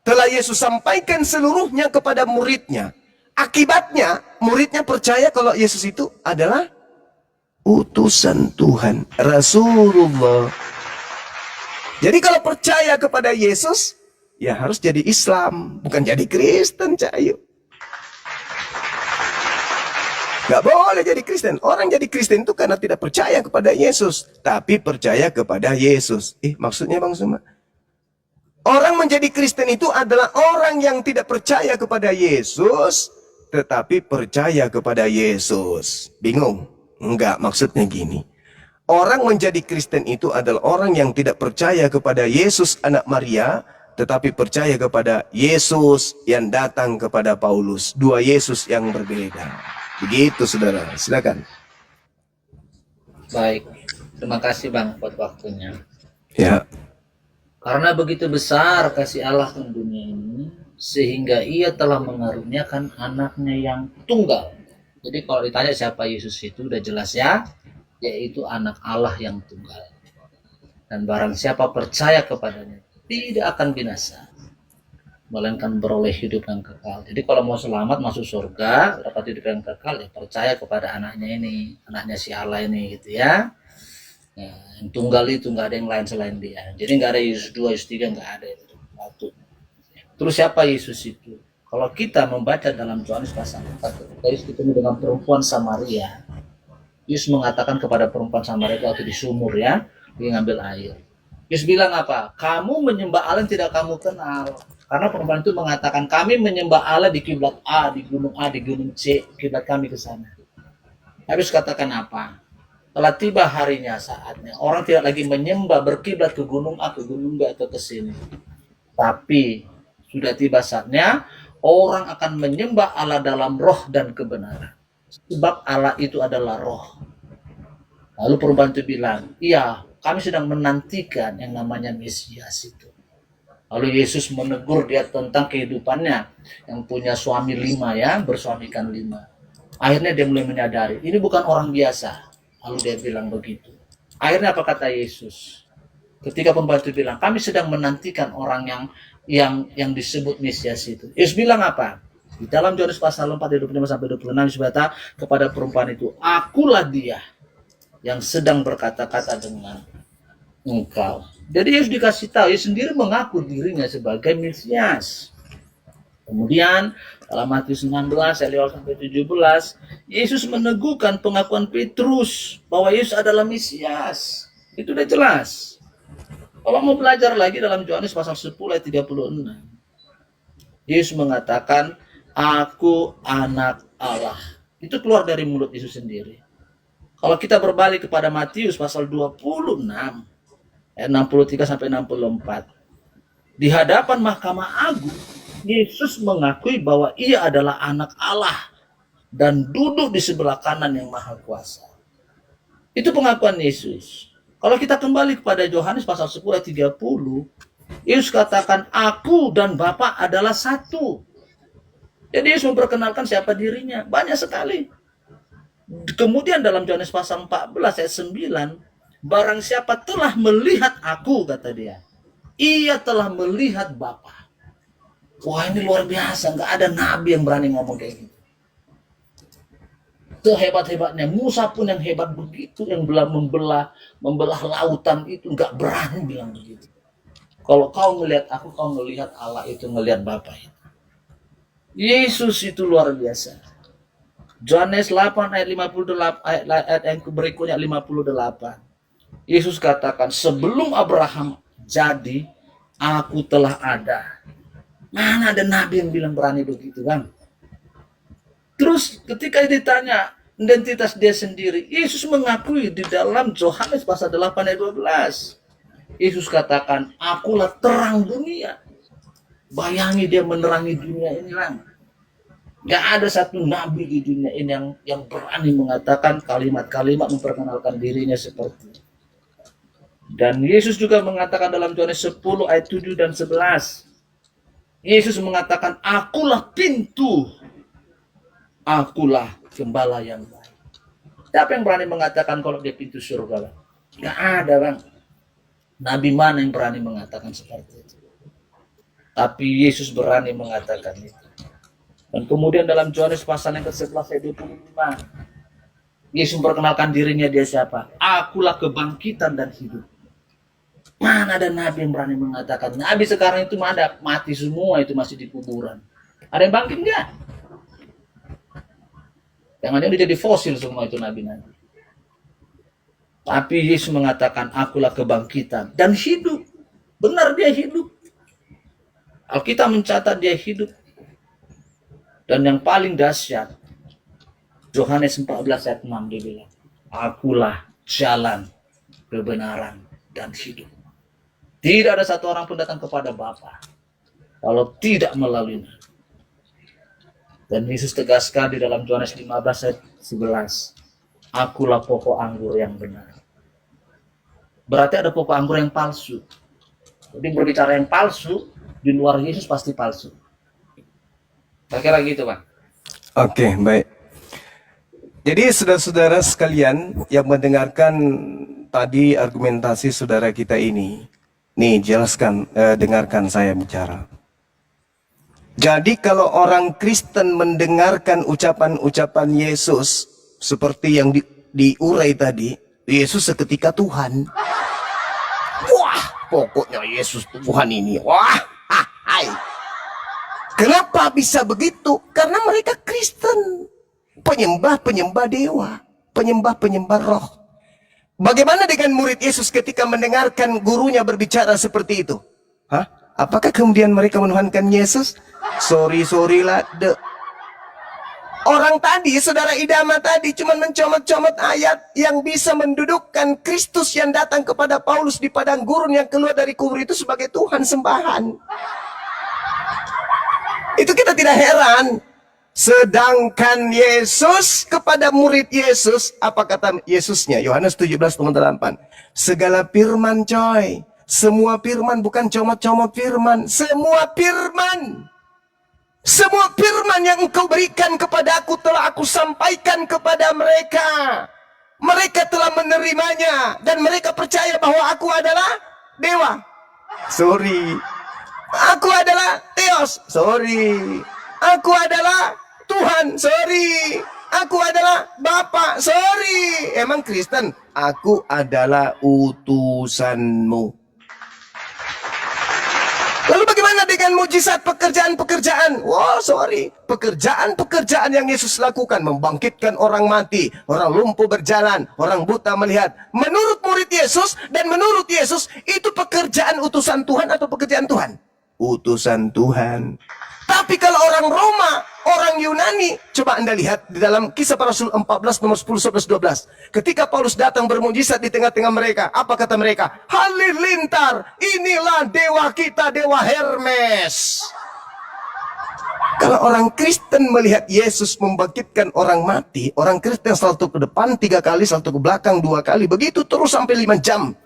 telah Yesus sampaikan seluruhnya kepada muridnya. Akibatnya, muridnya percaya kalau Yesus itu adalah utusan Tuhan, Rasulullah. Jadi kalau percaya kepada Yesus, ya harus jadi Islam, bukan jadi Kristen, Cahayu. Gak boleh jadi Kristen. Orang jadi Kristen itu karena tidak percaya kepada Yesus, tapi percaya kepada Yesus. Maksudnya Bang Suma? Orang menjadi Kristen itu adalah orang yang tidak percaya kepada Yesus, tetapi percaya kepada Yesus. Bingung? Enggak, maksudnya gini. Orang menjadi Kristen itu adalah orang yang tidak percaya kepada Yesus anak Maria, tetapi percaya kepada Yesus yang datang kepada Paulus. Dua Yesus yang berbeda. Begitu, saudara. Silakan. Baik, terima kasih Bang buat waktunya. Ya. Karena begitu besar kasih Allah ke dunia ini, sehingga ia telah mengaruniakan anaknya yang tunggal. Jadi kalau ditanya siapa Yesus itu udah jelas ya, yaitu anak Allah yang tunggal. Dan barang siapa percaya kepadanya, tidak akan binasa, melainkan beroleh hidup yang kekal. Jadi kalau mau selamat masuk surga, dapat hidup yang kekal, ya percaya kepada anaknya ini, anaknya si Allah ini gitu ya. Nah, yang tunggal itu nggak ada yang lain selain dia. Jadi nggak ada Yesus 2, Yesus 3, nggak ada itu. Satu. Terus siapa Yesus itu? Kalau kita membaca dalam Yohanes pasal 4, ketika Yesus ketemu dengan perempuan Samaria, Yesus mengatakan kepada perempuan Samaria itu waktu di sumur ya, dia ngambil air. Yesus bilang apa? Kamu menyembah Allah yang tidak kamu kenal. Karena perempuan itu mengatakan kami menyembah Allah di kiblat A, di gunung C, kiblat kami ke sana. Habis katakan apa? Telah tiba harinya, saatnya. Orang tidak lagi menyembah berkiblat ke gunung A, ke gunung B, atau ke sini. Tapi sudah tiba saatnya orang akan menyembah Allah dalam roh dan kebenaran. Sebab Allah itu adalah roh. Lalu perempuan itu bilang, iya, kami sedang menantikan yang namanya Mesias itu. Lalu Yesus menegur dia tentang kehidupannya, yang punya suami 5 ya, bersuamikan 5. Akhirnya dia mulai menyadari, ini bukan orang biasa. Lalu dia bilang begitu. Akhirnya apa kata Yesus? Ketika perempuan itu bilang, kami sedang menantikan orang yang disebut Mesias itu. Yesus bilang apa? Di dalam Yohanes pasal 4 ayat 25 sampai 26 Yesus berkata kepada perempuan itu, akulah dia yang sedang berkata-kata dengan engkau. Jadi Yesus dikasih tahu, Yesus sendiri mengaku dirinya sebagai Mesias. Kemudian dalam Matius 16 ayat 5 sampai 17, Yesus meneguhkan pengakuan Petrus bahwa Yesus adalah Mesias. Itu udah jelas. Kalau mau belajar lagi dalam Yohanes pasal 10 ayat 36, Yesus mengatakan, aku anak Allah. Itu keluar dari mulut Yesus sendiri. Kalau kita berbalik kepada Matius pasal 26 ayat 63 sampai 64, di hadapan Mahkamah Agung, Yesus mengakui bahwa ia adalah anak Allah dan duduk di sebelah kanan yang Maha Kuasa. Itu pengakuan Yesus. Kalau kita kembali kepada Yohanes pasal 10 ayat 30, Yesus katakan, aku dan Bapa adalah satu. Jadi Yesus memperkenalkan siapa dirinya. Banyak sekali. Kemudian dalam Yohanes pasal 14 ayat 9, barang siapa telah melihat aku, kata dia, ia telah melihat Bapa. Wah, ini luar biasa. Nggak ada nabi yang berani ngomong kayak gitu. Sehebat-hebatnya Musa pun yang hebat begitu, yang membelah lautan itu, nggak berani bilang begitu. Kalau kau ngelihat aku, kau ngelihat Allah itu, ngelihat Bapa itu. Yesus itu luar biasa. Yohanes 8 ayat 58, ayat yang berikutnya 58. Yesus katakan, sebelum Abraham jadi, aku telah ada. Mana ada nabi yang bilang berani begitu, Bang? Terus ketika ditanya identitas dia sendiri, Yesus mengakui di dalam Yohanes pasal 8 ayat 12. Yesus katakan, akulah terang dunia. Bayangi dia menerangi dunia ini, Bang. Gak ada satu nabi di dunia ini yang berani mengatakan kalimat-kalimat memperkenalkan dirinya seperti itu. Dan Yesus juga mengatakan dalam Yohanes 10 ayat 7 dan 11. Yesus mengatakan, akulah pintu. Akulah gembala yang baik. Siapa yang berani mengatakan kalau dia pintu surga, Bang? Gak ada, Bang. Nabi mana yang berani mengatakan seperti itu? Tapi Yesus berani mengatakan itu. Dan kemudian dalam Yohanes pasal yang ke-11 ayat 25, Yesus memperkenalkan dirinya, dia siapa? Akulah kebangkitan dan hidup. Mana ada nabi yang berani mengatakan? Nabi sekarang itu ada mati semua, itu masih di kuburan. Ada yang bangkit enggak? Jangan-jangan dia jadi fosil semua itu nabi-nabi. Tapi Yesus mengatakan, akulah kebangkitan dan hidup. Benar, dia hidup. Alkitab mencatat dia hidup. Dan yang paling dahsyat, Yohanes 14 ayat 6 dia bilang, akulah jalan, kebenaran, dan hidup. Tidak ada satu orang pun datang kepada Bapa kalau tidak melalui Nabi. Dan Yesus tegaskan di dalam Yohanes 15 ayat 11, akulah pokok anggur yang benar. Berarti ada pokok anggur yang palsu. Jadi berbicara yang palsu, di luar Yesus pasti palsu. Kira-kira gitu, Bang. Oke, baik. Jadi saudara-saudara sekalian yang mendengarkan tadi argumentasi saudara kita ini, nih jelaskan, dengarkan saya bicara. Jadi kalau orang Kristen mendengarkan ucapan-ucapan Yesus seperti yang diurai tadi, Yesus seketika Tuhan. Wah, pokoknya Yesus Tuhan ini. Wah, hai. Kenapa bisa begitu? Karena mereka Kristen. Penyembah-penyembah dewa. Penyembah-penyembah roh. Bagaimana dengan murid Yesus ketika mendengarkan gurunya berbicara seperti itu? Hah? Apakah kemudian mereka menuhankan Yesus? Sorry lah. Orang tadi, saudara Idama tadi cuma mencomot-comot ayat yang bisa mendudukkan Kristus yang datang kepada Paulus di padang gurun yang keluar dari kubur itu sebagai Tuhan sembahan. Itu kita tidak heran. Sedangkan Yesus kepada murid Yesus, apa kata Yesusnya? Yohanes 17:8. Segala firman coy. Semua firman, bukan comot-comot firman. Semua firman. Semua firman yang engkau berikan kepada aku telah aku sampaikan kepada mereka. Mereka telah menerimanya. Dan mereka percaya bahwa aku adalah dewa. Sorry. Aku adalah Theos. Sorry. Aku adalah Tuhan. Sorry. Aku adalah Bapa. Sorry. Emang Kristen? Aku adalah utusanmu. Lalu bagaimana dengan mujizat pekerjaan-pekerjaan? Wah, sorry. Pekerjaan-pekerjaan yang Yesus lakukan. Membangkitkan orang mati. Orang lumpuh berjalan. Orang buta melihat. Menurut murid Yesus dan menurut Yesus, itu pekerjaan utusan Tuhan atau pekerjaan Tuhan? Utusan Tuhan. Tapi kalau orang Roma, orang Yunani, coba Anda lihat di dalam Kisah Para Rasul 14 nomor 10 11 12. Ketika Paulus datang bermujizat di tengah-tengah mereka, apa kata mereka? Halilintar, inilah dewa kita, dewa Hermes. Kalau orang Kristen melihat Yesus membangkitkan orang mati, orang Kristen salto ke depan 3 kali, salto ke belakang 2 kali, begitu terus sampai 5 jam.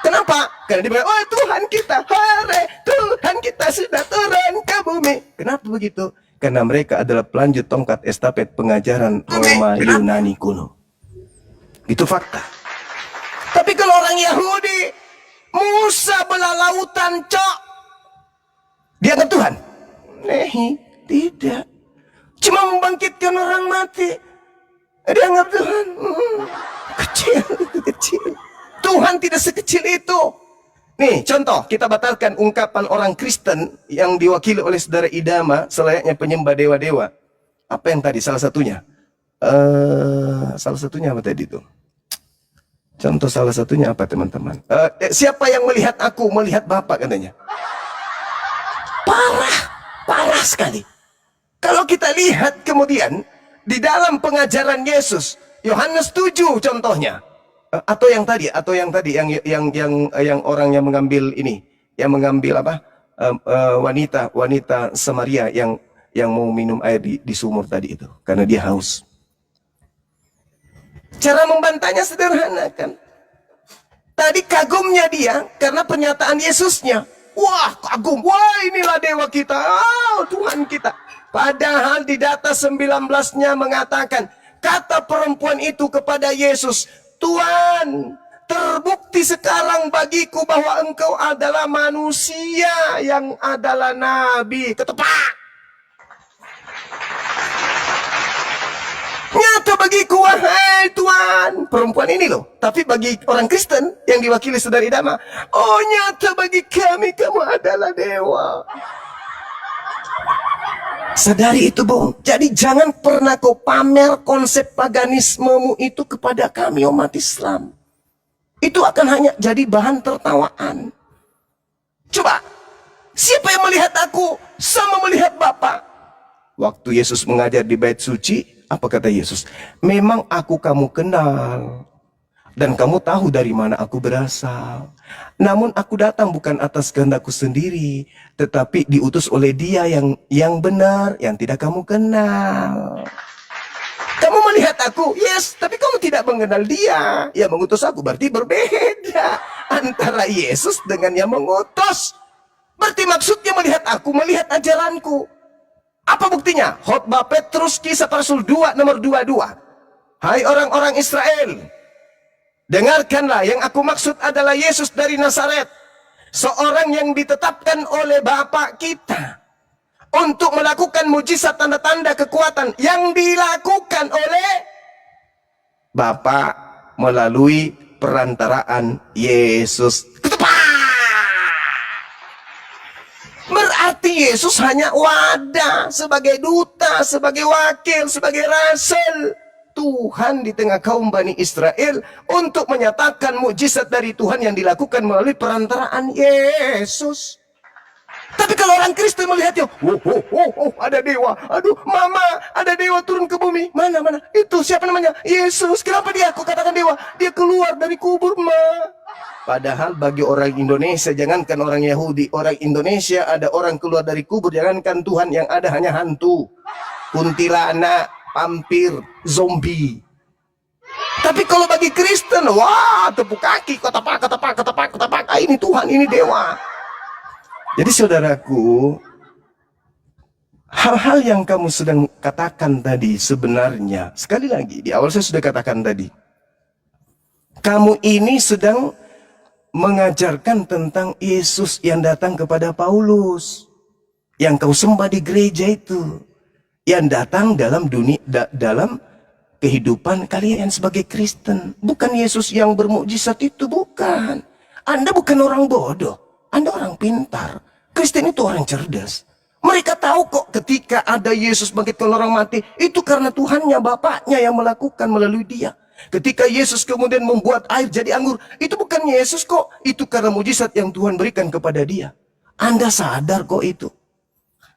Kenapa? Karena dia bilang, oh Tuhan kita, hore, Tuhan kita sudah turun ke bumi. Kenapa begitu? Karena mereka adalah pelanjut tongkat estafet pengajaran Roma Yunani kuno. Itu fakta. Tapi kalau orang Yahudi, Musa belah lautan, cok. Dia anggap Tuhan? Tidak. Cuma membangkitkan orang mati. Dia anggap Tuhan. Kecil. Tuhan tidak sekecil itu. Nih, contoh, kita batalkan ungkapan orang Kristen yang diwakili oleh saudara Idama selayaknya penyembah dewa-dewa. Apa yang tadi? Salah satunya. Salah satunya apa tadi itu? Contoh salah satunya apa, teman-teman? Siapa yang melihat aku, melihat Bapak, katanya. Parah sekali. Kalau kita lihat kemudian di dalam pengajaran Yesus, Yohanes 7 contohnya. Atau yang tadi yang orang yang mengambil ini, yang mengambil apa? Wanita Samaria yang mau minum air di sumur tadi itu karena dia haus. Cara membantahnya sederhana kan? Tadi kagumnya dia karena pernyataan Yesusnya. Wah, kagum. Wah, inilah dewa kita. Oh, Tuhan kita. Padahal di data 19-nya mengatakan, kata perempuan itu kepada Yesus, Tuhan, terbukti sekarang bagiku bahwa engkau adalah manusia yang adalah nabi. Ketepak. Nyata bagiku, wahai Tuhan. Perempuan ini loh. Tapi bagi orang Kristen yang diwakili saudari Dama, oh nyata bagi kami kamu adalah dewa. Sadari itu, Bung. Jadi jangan pernah kau pamer konsep paganismemu itu kepada kami umat Islam. Itu akan hanya jadi bahan tertawaan. Coba, siapa yang melihat aku sama melihat Bapa? Waktu Yesus mengajar di bait suci, apa kata Yesus? Memang aku kamu kenal. Dan kamu tahu dari mana aku berasal. Namun aku datang bukan atas kehendakku sendiri, tetapi diutus oleh Dia yang benar, yang tidak kamu kenal. Kamu melihat aku, yes, tapi kamu tidak mengenal Dia. Yang mengutus aku berarti berbeda antara Yesus dengan yang mengutus. Berarti maksudnya melihat aku, melihat ajaranku. Apa buktinya? Khotbah Petrus Kisah Rasul 2 nomor 22. Hai orang-orang Israel, dengarkanlah, yang aku maksud adalah Yesus dari Nazaret, seorang yang ditetapkan oleh Bapa kita untuk melakukan mujizat tanda-tanda kekuatan yang dilakukan oleh Bapa melalui perantaraan Yesus. Berarti Yesus hanya wadah, sebagai duta, sebagai wakil, sebagai rasul Tuhan di tengah kaum Bani Israel untuk menyatakan mukjizat dari Tuhan yang dilakukan melalui perantaraan Yesus. Tapi kalau orang Kristen melihatnya, ada dewa, aduh mama, ada dewa turun ke bumi. Mana, itu siapa namanya? Yesus. Kenapa dia aku katakan dewa? Dia keluar dari kubur, ma. Padahal bagi orang Indonesia, jangankan orang Yahudi, orang Indonesia ada orang keluar dari kubur, jangankan Tuhan, yang ada hanya hantu, kuntilanak, vampir, zombie. Tapi kalau bagi Kristen, wah, tepuk kaki, ketepak. Ah, ini Tuhan, ini dewa. Jadi saudaraku, hal-hal yang kamu sedang katakan tadi sebenarnya, sekali lagi, di awal saya sudah katakan tadi, kamu ini sedang mengajarkan tentang Yesus yang datang kepada Paulus, yang kau sembah di gereja itu, yang datang dalam dunia, dalam kehidupan kalian sebagai Kristen. Bukan Yesus yang bermukjizat itu, bukan. Anda bukan orang bodoh, Anda orang pintar. Kristen itu orang cerdas. Mereka tahu kok ketika ada Yesus bangkitkan orang mati, itu karena Tuhannya, Bapaknya yang melakukan melalui Dia. Ketika Yesus kemudian membuat air jadi anggur, itu bukan Yesus kok, itu karena mujizat yang Tuhan berikan kepada Dia. Anda sadar kok itu.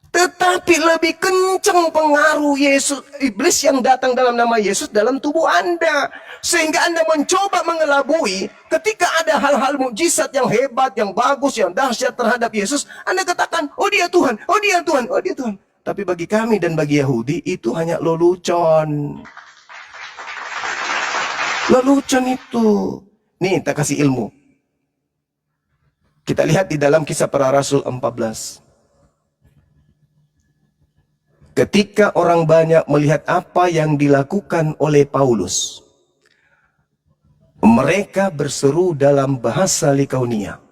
Tetapi lebih kencang pengaruh Yesus, iblis yang datang dalam nama Yesus dalam tubuh Anda. Sehingga Anda mencoba mengelabui ketika ada hal-hal mujizat yang hebat, yang bagus, yang dahsyat terhadap Yesus. Anda katakan, oh dia Tuhan, oh dia Tuhan, oh dia Tuhan. Tapi bagi kami dan bagi Yahudi itu hanya lelucon. Lelucon itu. Nih, tak kasih ilmu. Kita lihat di dalam Kisah Para Rasul 14. Ketika orang banyak melihat apa yang dilakukan oleh Paulus, mereka berseru dalam bahasa Likaonia,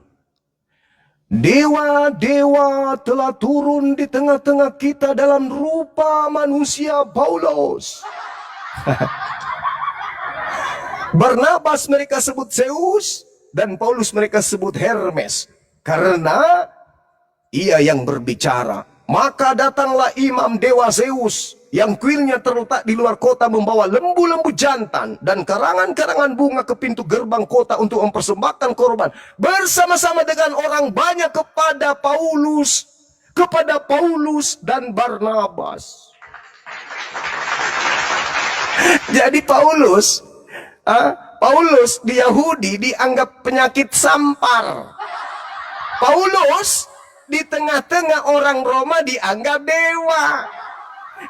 dewa-dewa telah turun di tengah-tengah kita dalam rupa manusia Paulus. Barnabas mereka sebut Zeus, dan Paulus mereka sebut Hermes, karena ia yang berbicara. Maka datanglah imam dewa Zeus, yang kuilnya terletak di luar kota, membawa lembu-lembu jantan dan karangan-karangan bunga ke pintu gerbang kota untuk mempersembahkan korban bersama-sama dengan orang banyak kepada Paulus dan Barnabas. Jadi Paulus di Yahudi dianggap penyakit sampar. Paulus di tengah-tengah orang Roma dianggap dewa.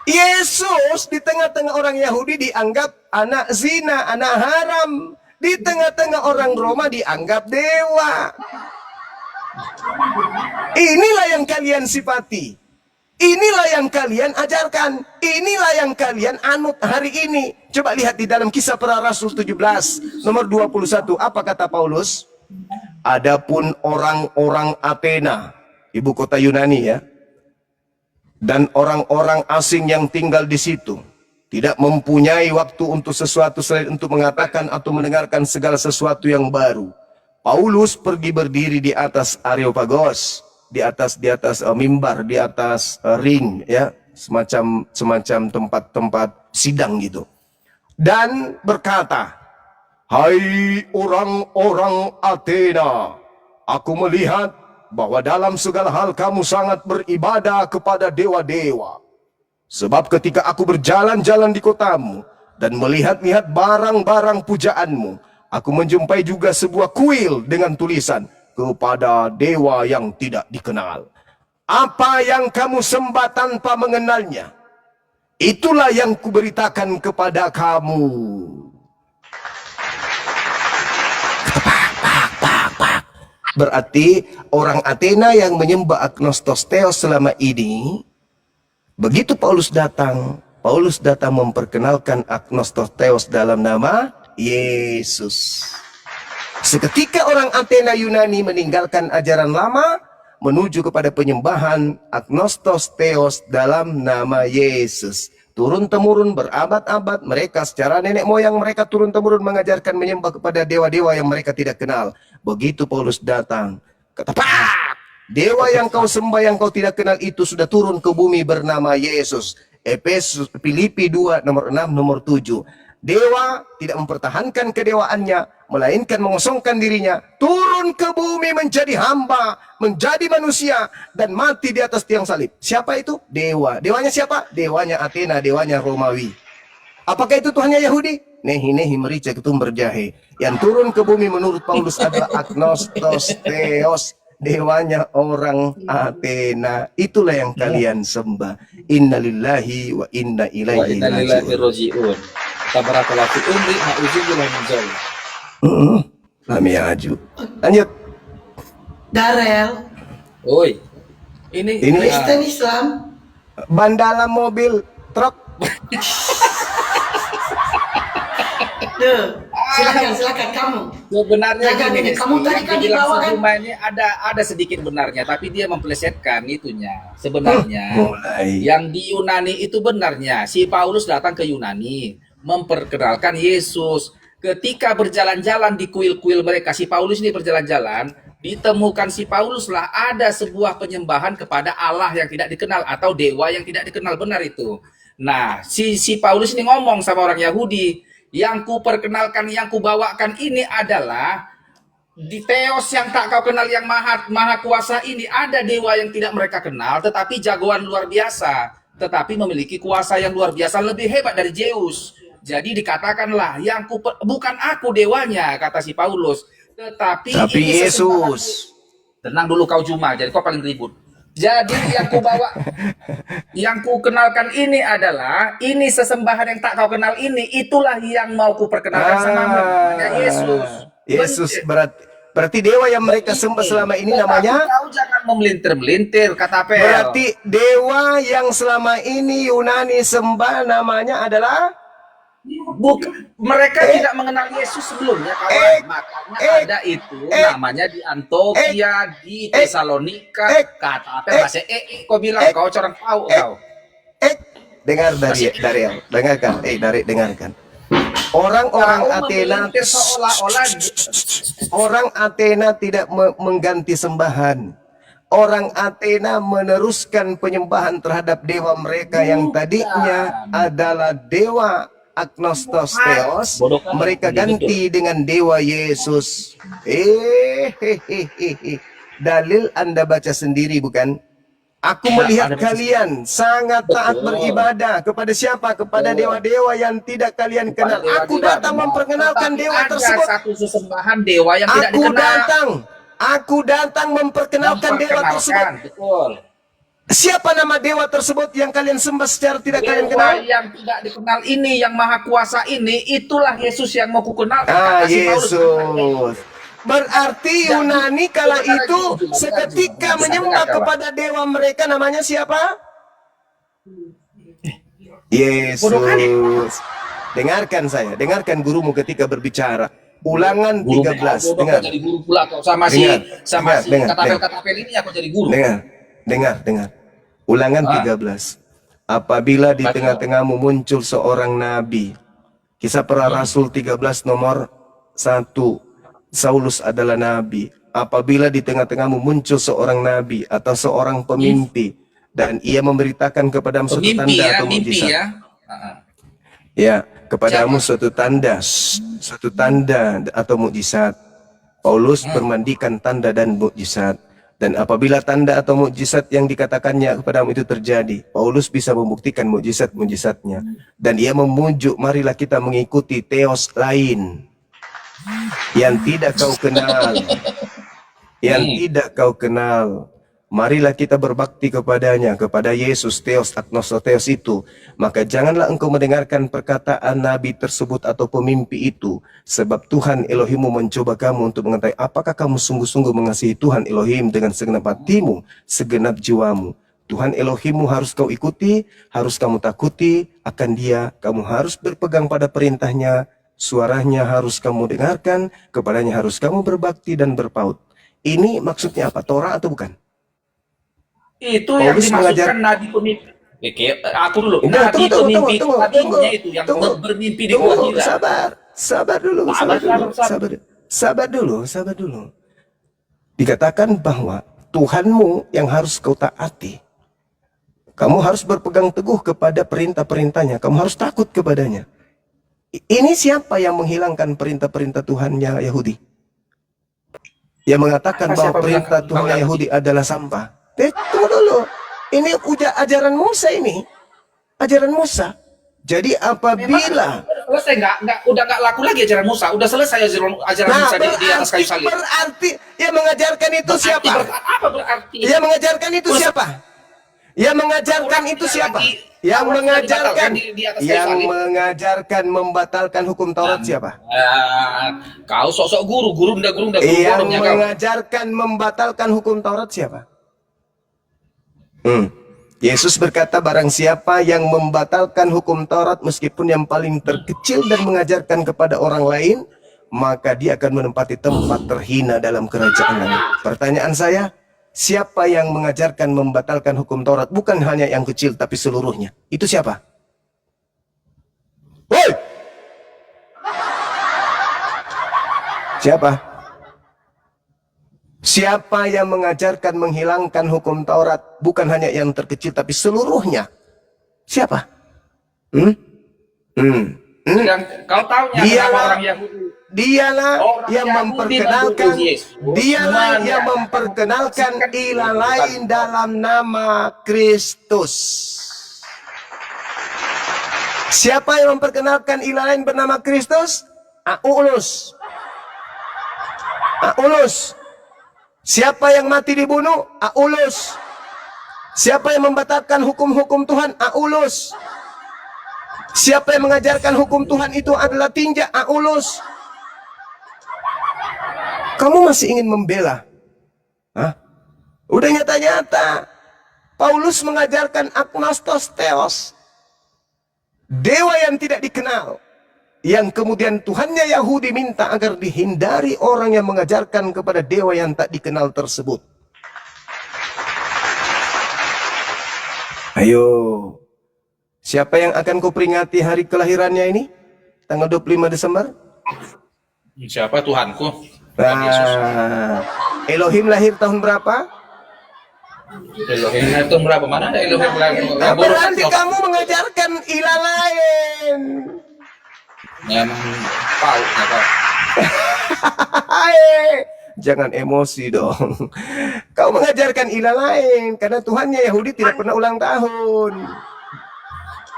Yesus di tengah-tengah orang Yahudi dianggap anak zina, anak haram. Di tengah-tengah orang Roma dianggap dewa. Inilah yang kalian sifati. Inilah yang kalian ajarkan. Inilah yang kalian anut hari ini. Coba lihat di dalam Kisah Para Rasul 17 nomor 21. Apa kata Paulus? Adapun orang-orang Athena, ibu kota Yunani ya, dan orang-orang asing yang tinggal di situ tidak mempunyai waktu untuk sesuatu selain untuk mengatakan atau mendengarkan segala sesuatu yang baru. Paulus pergi berdiri di atas Areopagos, di atas mimbar, di atas ring ya, semacam tempat-tempat sidang gitu. Dan berkata, "Hai orang-orang Athena, aku melihat bahwa dalam segala hal kamu sangat beribadah kepada dewa-dewa. Sebab ketika aku berjalan-jalan di kotamu dan melihat-lihat barang-barang pujaanmu, aku menjumpai juga sebuah kuil dengan tulisan, kepada dewa yang tidak dikenal. Apa yang kamu sembah tanpa mengenalnya, itulah yang kuberitakan kepada kamu." Berarti orang Athena yang menyembah Agnostos Theos selama ini, begitu Paulus datang memperkenalkan Agnostos Theos dalam nama Yesus. Seketika orang Athena Yunani meninggalkan ajaran lama menuju kepada penyembahan Agnostos Theos dalam nama Yesus. Turun-temurun berabad-abad mereka secara nenek moyang mereka turun-temurun mengajarkan menyembah kepada dewa-dewa yang mereka tidak kenal. Begitu Paulus datang, kata, "Pak! Dewa yang kau sembah yang kau tidak kenal itu sudah turun ke bumi bernama Yesus." Filipi 2 nomor 6 nomor 7. Dewa tidak mempertahankan kedewaannya, melainkan mengosongkan dirinya, turun ke bumi menjadi hamba, menjadi manusia, dan mati di atas tiang salib. Siapa itu? Dewa. Dewanya siapa? Dewanya Athena, dewanya Romawi. Apakah itu Tuhannya Yahudi? Nehi merica ketumbar jahe. Yang turun ke bumi menurut Paulus adalah Agnostos Theos, dewanya orang Athena. Itulah yang kalian sembah. Innalillahi wa inna ilaihi raji'un. Tabarakallahu fi umri ma'uzubillah min jauh. Lami aju. Lanjut. Darel, Oi. Ini Kristen Islam. Ban dalam mobil truk. Tuh, silakan kamu. sebenarnya Jangan gini, ini, kamu tadi kan bilang dibawakan. Sukuma ini ada sedikit benarnya, tapi dia memplesetkan itunya. Sebenarnya Mulai. yang di Yunani itu benarnya si Paulus datang ke Yunani memperkenalkan Yesus. Ketika berjalan-jalan di kuil-kuil mereka, si Paulus ini berjalan-jalan, ditemukan si Paulus lah ada sebuah penyembahan kepada Allah yang tidak dikenal atau dewa yang tidak dikenal, benar itu. Nah, si Paulus ini ngomong sama orang Yahudi, yang ku perkenalkan, yang ku bawakan ini adalah di Theos yang tak kau kenal, yang maha kuasa ini. Ada dewa yang tidak mereka kenal, tetapi jagoan luar biasa, tetapi memiliki kuasa yang luar biasa, lebih hebat dari Zeus. Jadi dikatakanlah, bukan aku dewanya, kata si Paulus, tetapi ini Yesus. Tenang dulu kau Juma, jadi kau paling ribut. Jadi yang ku kenalkan ini adalah, ini sesembahan yang tak kau kenal ini, itulah yang mau ku perkenalkan sama namanya Yesus. Yesus berarti dewa yang mereka sembah selama ini namanya. Kau jangan memelintir-melintir, kata Pel. Berarti dewa yang selama ini Yunani sembah namanya adalah. Mereka tidak mengenal Yesus sebelumnya, kawan. Makanya ada itu namanya di Antioquia, di Tesalonika, kata apa bahasa kau bilang kau orang tahu kau. Dengar Dariel, dengarkan, dengarkan. Orang-orang Athena, orang Athena tidak mengganti sembahan. Orang Athena meneruskan penyembahan terhadap dewa mereka yang tadinya adalah dewa Agnostos Theos, mereka ganti dengan dewa Yesus. Dalil Anda baca sendiri bukan? Aku melihat kalian sangat taat beribadah kepada siapa? Kepada dewa-dewa yang tidak kalian kenal. Aku datang memperkenalkan dewa tersebut. Ada satu sesembahan dewa yang tidak dikenal. Aku datang memperkenalkan dewa tersebut. Betul. Siapa nama dewa tersebut yang kalian sembah secara tidak kalian kenal? Yang tidak dikenal ini, yang maha kuasa ini, itulah Yesus yang mau kukenalkan. Yesus. Berarti Yunani kala itu seketika menyembah kepada dewa mereka namanya siapa? Bodoh kali. Yesus. Dengarkan saya, dengarkan gurumu ketika berbicara. Ulangan Guru 13, bodoh dengar. kau jadi guru pula kau sama Dengar, si dengar. katapel ini aku jadi guru. Dengar. Ulangan 13. Apabila di Baca. tengah-tengahmu muncul seorang nabi. Kisah para Rasul 13 nomor 1. Saulus adalah nabi. Apabila di tengah-tengahmu muncul seorang nabi atau seorang pemimpi dan ia memberitakan kepadamu suatu Mimpi tanda ya, atau mimpi mukjizat. ya. Ya, kepadamu suatu tanda atau mukjizat. Paulus bermandikan tanda dan mukjizat. Dan apabila tanda atau mukjizat yang dikatakannya kepadamu itu terjadi, Paulus bisa membuktikan mukjizat-mukjizatnya. Dan ia memujuk, marilah kita mengikuti teos lain yang tidak kau kenal. Yang tidak kau kenal. Marilah kita berbakti kepadanya, kepada Yesus, Theos, Agnosto, Theos itu. Maka janganlah engkau mendengarkan perkataan nabi tersebut atau pemimpi itu. Sebab Tuhan Elohimmu mencoba kamu untuk mengetahui apakah kamu sungguh-sungguh mengasihi Tuhan Elohim dengan segenap hatimu, segenap jiwamu. Tuhan Elohimmu harus kau ikuti, harus kamu takuti akan Dia. Kamu harus berpegang pada perintahnya, suaranya harus kamu dengarkan, kepadanya harus kamu berbakti dan berpaut. Ini maksudnya apa? Torah atau bukan? Itu yang Paulus dimaksudkan nabi pemimpi. Oke, aku dulu. Enggak, Nabi pemimpi tadinya itu yang bermimpi di gua gila. Sabar dulu. Dikatakan bahwa Tuhanmu yang harus kau taati. Kamu harus berpegang teguh kepada perintah-perintahnya. Kamu harus takut kepadanya. Ini siapa yang menghilangkan perintah-perintah Tuhannya Yahudi? Yang mengatakan bahwa perintah Tuhannya Yahudi adalah sampah. Tunggu dulu. Ini udah ajaran Musa ini. Ajaran Musa. Jadi apabila selesai udah nggak laku lagi ajaran Musa, udah selesai ajaran Musa di atas kayu salib. Berarti yang mengajarkan itu siapa? Apa berarti? Yang mengajarkan itu siapa? Yang mengajarkan itu siapa? Yang mengajarkan mengajarkan membatalkan hukum Taurat siapa? Kau sosok guru udah guru Yang bodohnya kau. mengajarkan membatalkan hukum Taurat siapa? Yesus berkata, barang siapa yang membatalkan hukum Taurat meskipun yang paling terkecil dan mengajarkan kepada orang lain, maka dia akan menempati tempat terhina dalam kerajaan langit. Pertanyaan saya, siapa yang mengajarkan membatalkan hukum Taurat? Bukan hanya yang kecil, tapi seluruhnya. Itu siapa? Woi! Siapa? Siapa yang mengajarkan menghilangkan hukum Taurat? Bukan hanya yang terkecil, tapi seluruhnya. Siapa? Yang kau tahu orang Yahudi. Dialah yang memperkenalkan, dialah yang memperkenalkan ilah lain dalam nama Kristus. Siapa yang memperkenalkan ilah lain bernama Kristus? Aulus. Siapa yang mati dibunuh? Aulus. Siapa yang membatalkan hukum-hukum Tuhan? Aulus. Siapa yang mengajarkan hukum Tuhan itu adalah tinja? Aulus. Kamu masih ingin membela? Hah? Udah nyata-nyata. Paulus mengajarkan agnostos theos. Dewa yang tidak dikenal. Yang kemudian Tuhannya Yahudi minta agar dihindari orang yang mengajarkan kepada dewa yang tak dikenal tersebut. Ayo, siapa yang akan kau peringati hari kelahirannya ini? Tanggal 25 Desember? Siapa Tuhanku? Elohim lahir tahun berapa? Elohim itu berapa? Mana ada Elohim Berarti kamu mengajarkan ilah lain. Memang tahu apa? Jangan emosi dong. Kau mengajarkan ilah lain karena Tuhannya Yahudi tidak pernah ulang tahun.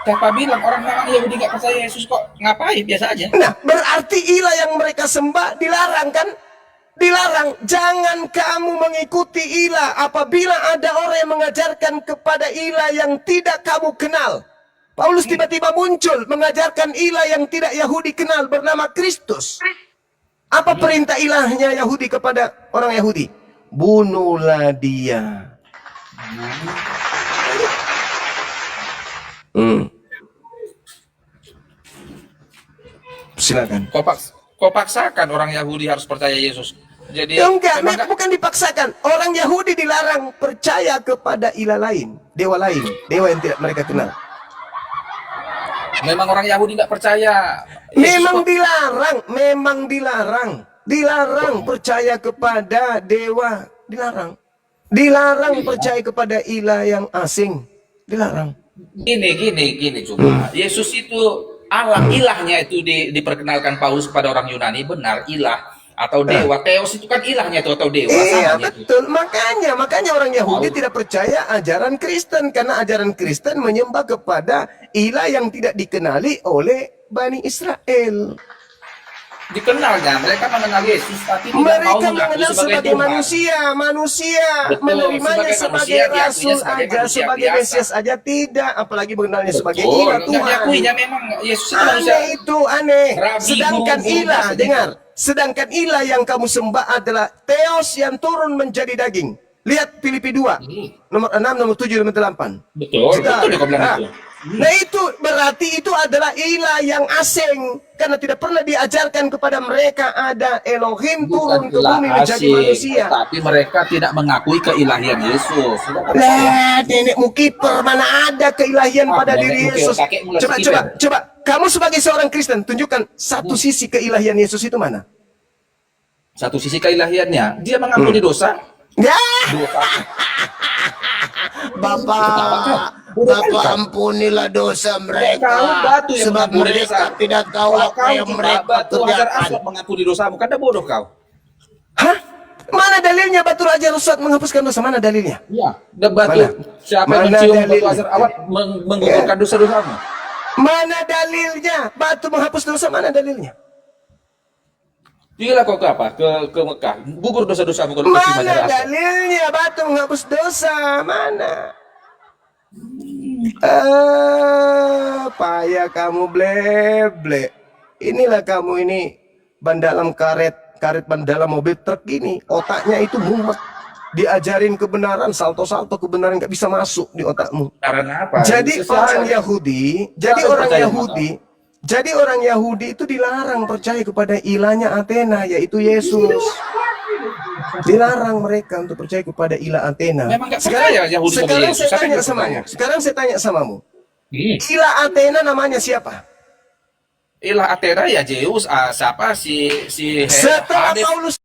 Siapa bilang orang Yahudi nggak percaya Yesus kok? Ngapain? Biasa aja. Nah, berarti ilah yang mereka sembah dilarang kan? Dilarang. Jangan kamu mengikuti ilah apabila ada orang yang mengajarkan kepada ilah yang tidak kamu kenal. Paulus tiba-tiba muncul mengajarkan ilah yang tidak Yahudi kenal bernama Kristus. Apa perintah ilahnya Yahudi kepada orang Yahudi? Bunuhlah dia. Silakan. Kau paksakan orang Yahudi harus percaya Yesus. Jadi Ya enggak, memang nggak- bukan dipaksakan. Orang Yahudi dilarang percaya kepada ilah lain, dewa yang tidak mereka kenal. memang orang Yahudi nggak percaya. Memang Yesus dilarang percaya kepada dewa, dilarang percaya kepada ilah yang asing, dilarang. gini cuma Yesus itu ilahnya itu diperkenalkan Paulus kepada orang Yunani, benar ilah atau dewa. Theos itu kan ilahnya itu atau dewa Iya samanya itu. betul, makanya orang Yahudi tidak percaya ajaran Kristen karena ajaran Kristen menyembah kepada ilah yang tidak dikenali oleh Bani Israel. Dikenalnya mereka mengenal Yesus tapi tidak mau Mereka mengaku mengenal sebagai Tuhan. manusia, Betul, menerimanya sebagai sebagai manusia, diakuinya rasul sebagai aja, manusia sebagai biasa. Mesias aja tidak, apalagi mengenalnya sebagai Betul, ilah nggak Tuhan. diakuinya memang Yesus itu manusia. Aneh itu, aneh. Rabi, Sedangkan guru-guru ilah, maksudnya. dengar, sedangkan ilah yang kamu sembah adalah Theos yang turun menjadi daging. Lihat Filipi 2, nomor 6, nomor 7, nomor 8. Betul, betul kau bilang itu. Nah itu berarti itu adalah ilah yang asing karena tidak pernah diajarkan kepada mereka ada Elohim turun ke ilah bumi menjadi asing, manusia. tapi mereka tidak mengakui keilahian Yesus. Lah nenekmu kiper mana ada keilahian pada diri nenekmu kiper, Yesus. kakekmu lah Coba kiper. coba kamu sebagai seorang Kristen tunjukkan satu sisi keilahian Yesus itu mana? Satu sisi keilahiannya, dia mengampuni dosa. Ya, Dosa. Bapak ampunilah dosa Kau batu yang sebab mengampuni mereka dosa. tidak tahu Kalau apa kau yang juga mereka batu Hajar kerjakan. Aswad mengampuni dosamu, kan dah bodoh kau. Hah? Mana dalilnya batu Hajar Aswad menghapuskan dosa? Mana dalilnya? Iya, dan batu Mana? siapa yang Mana mencium batu dalilnya? Hajar Aswad menggugurkan dosa-dosamu. Mana dalilnya? Batu menghapus dosa, mana dalilnya? Gila kau ke apa? Ke Mekah. Gugur dosa-dosamu kalau kau cium Mana Hajar Aswad. dalilnya batu menghapus dosa? Mana? Payah kamu bleble. Inilah kamu ini ban dalam karet ban dalam mobil truk gini. Otaknya itu mumet. Diajarin kebenaran, salto-salto kebenaran nggak bisa masuk di otakmu. Karena apa? Jadi Sesuatu orang yang- Yahudi, jadi orang Yahudi itu dilarang percaya kepada ilahnya Athena, yaitu Yesus. Dilarang mereka untuk percaya kepada ilah Athena. Memang nggak percaya Yahudi kepada sekarang Yesus. saya Siapa yang tanya nggak samamu. percaya? Sekarang saya tanya samamu. Hmm. Ilah Athena namanya siapa? Ilah Athena ya Zeus, siapa si Setelah Hades. Paulus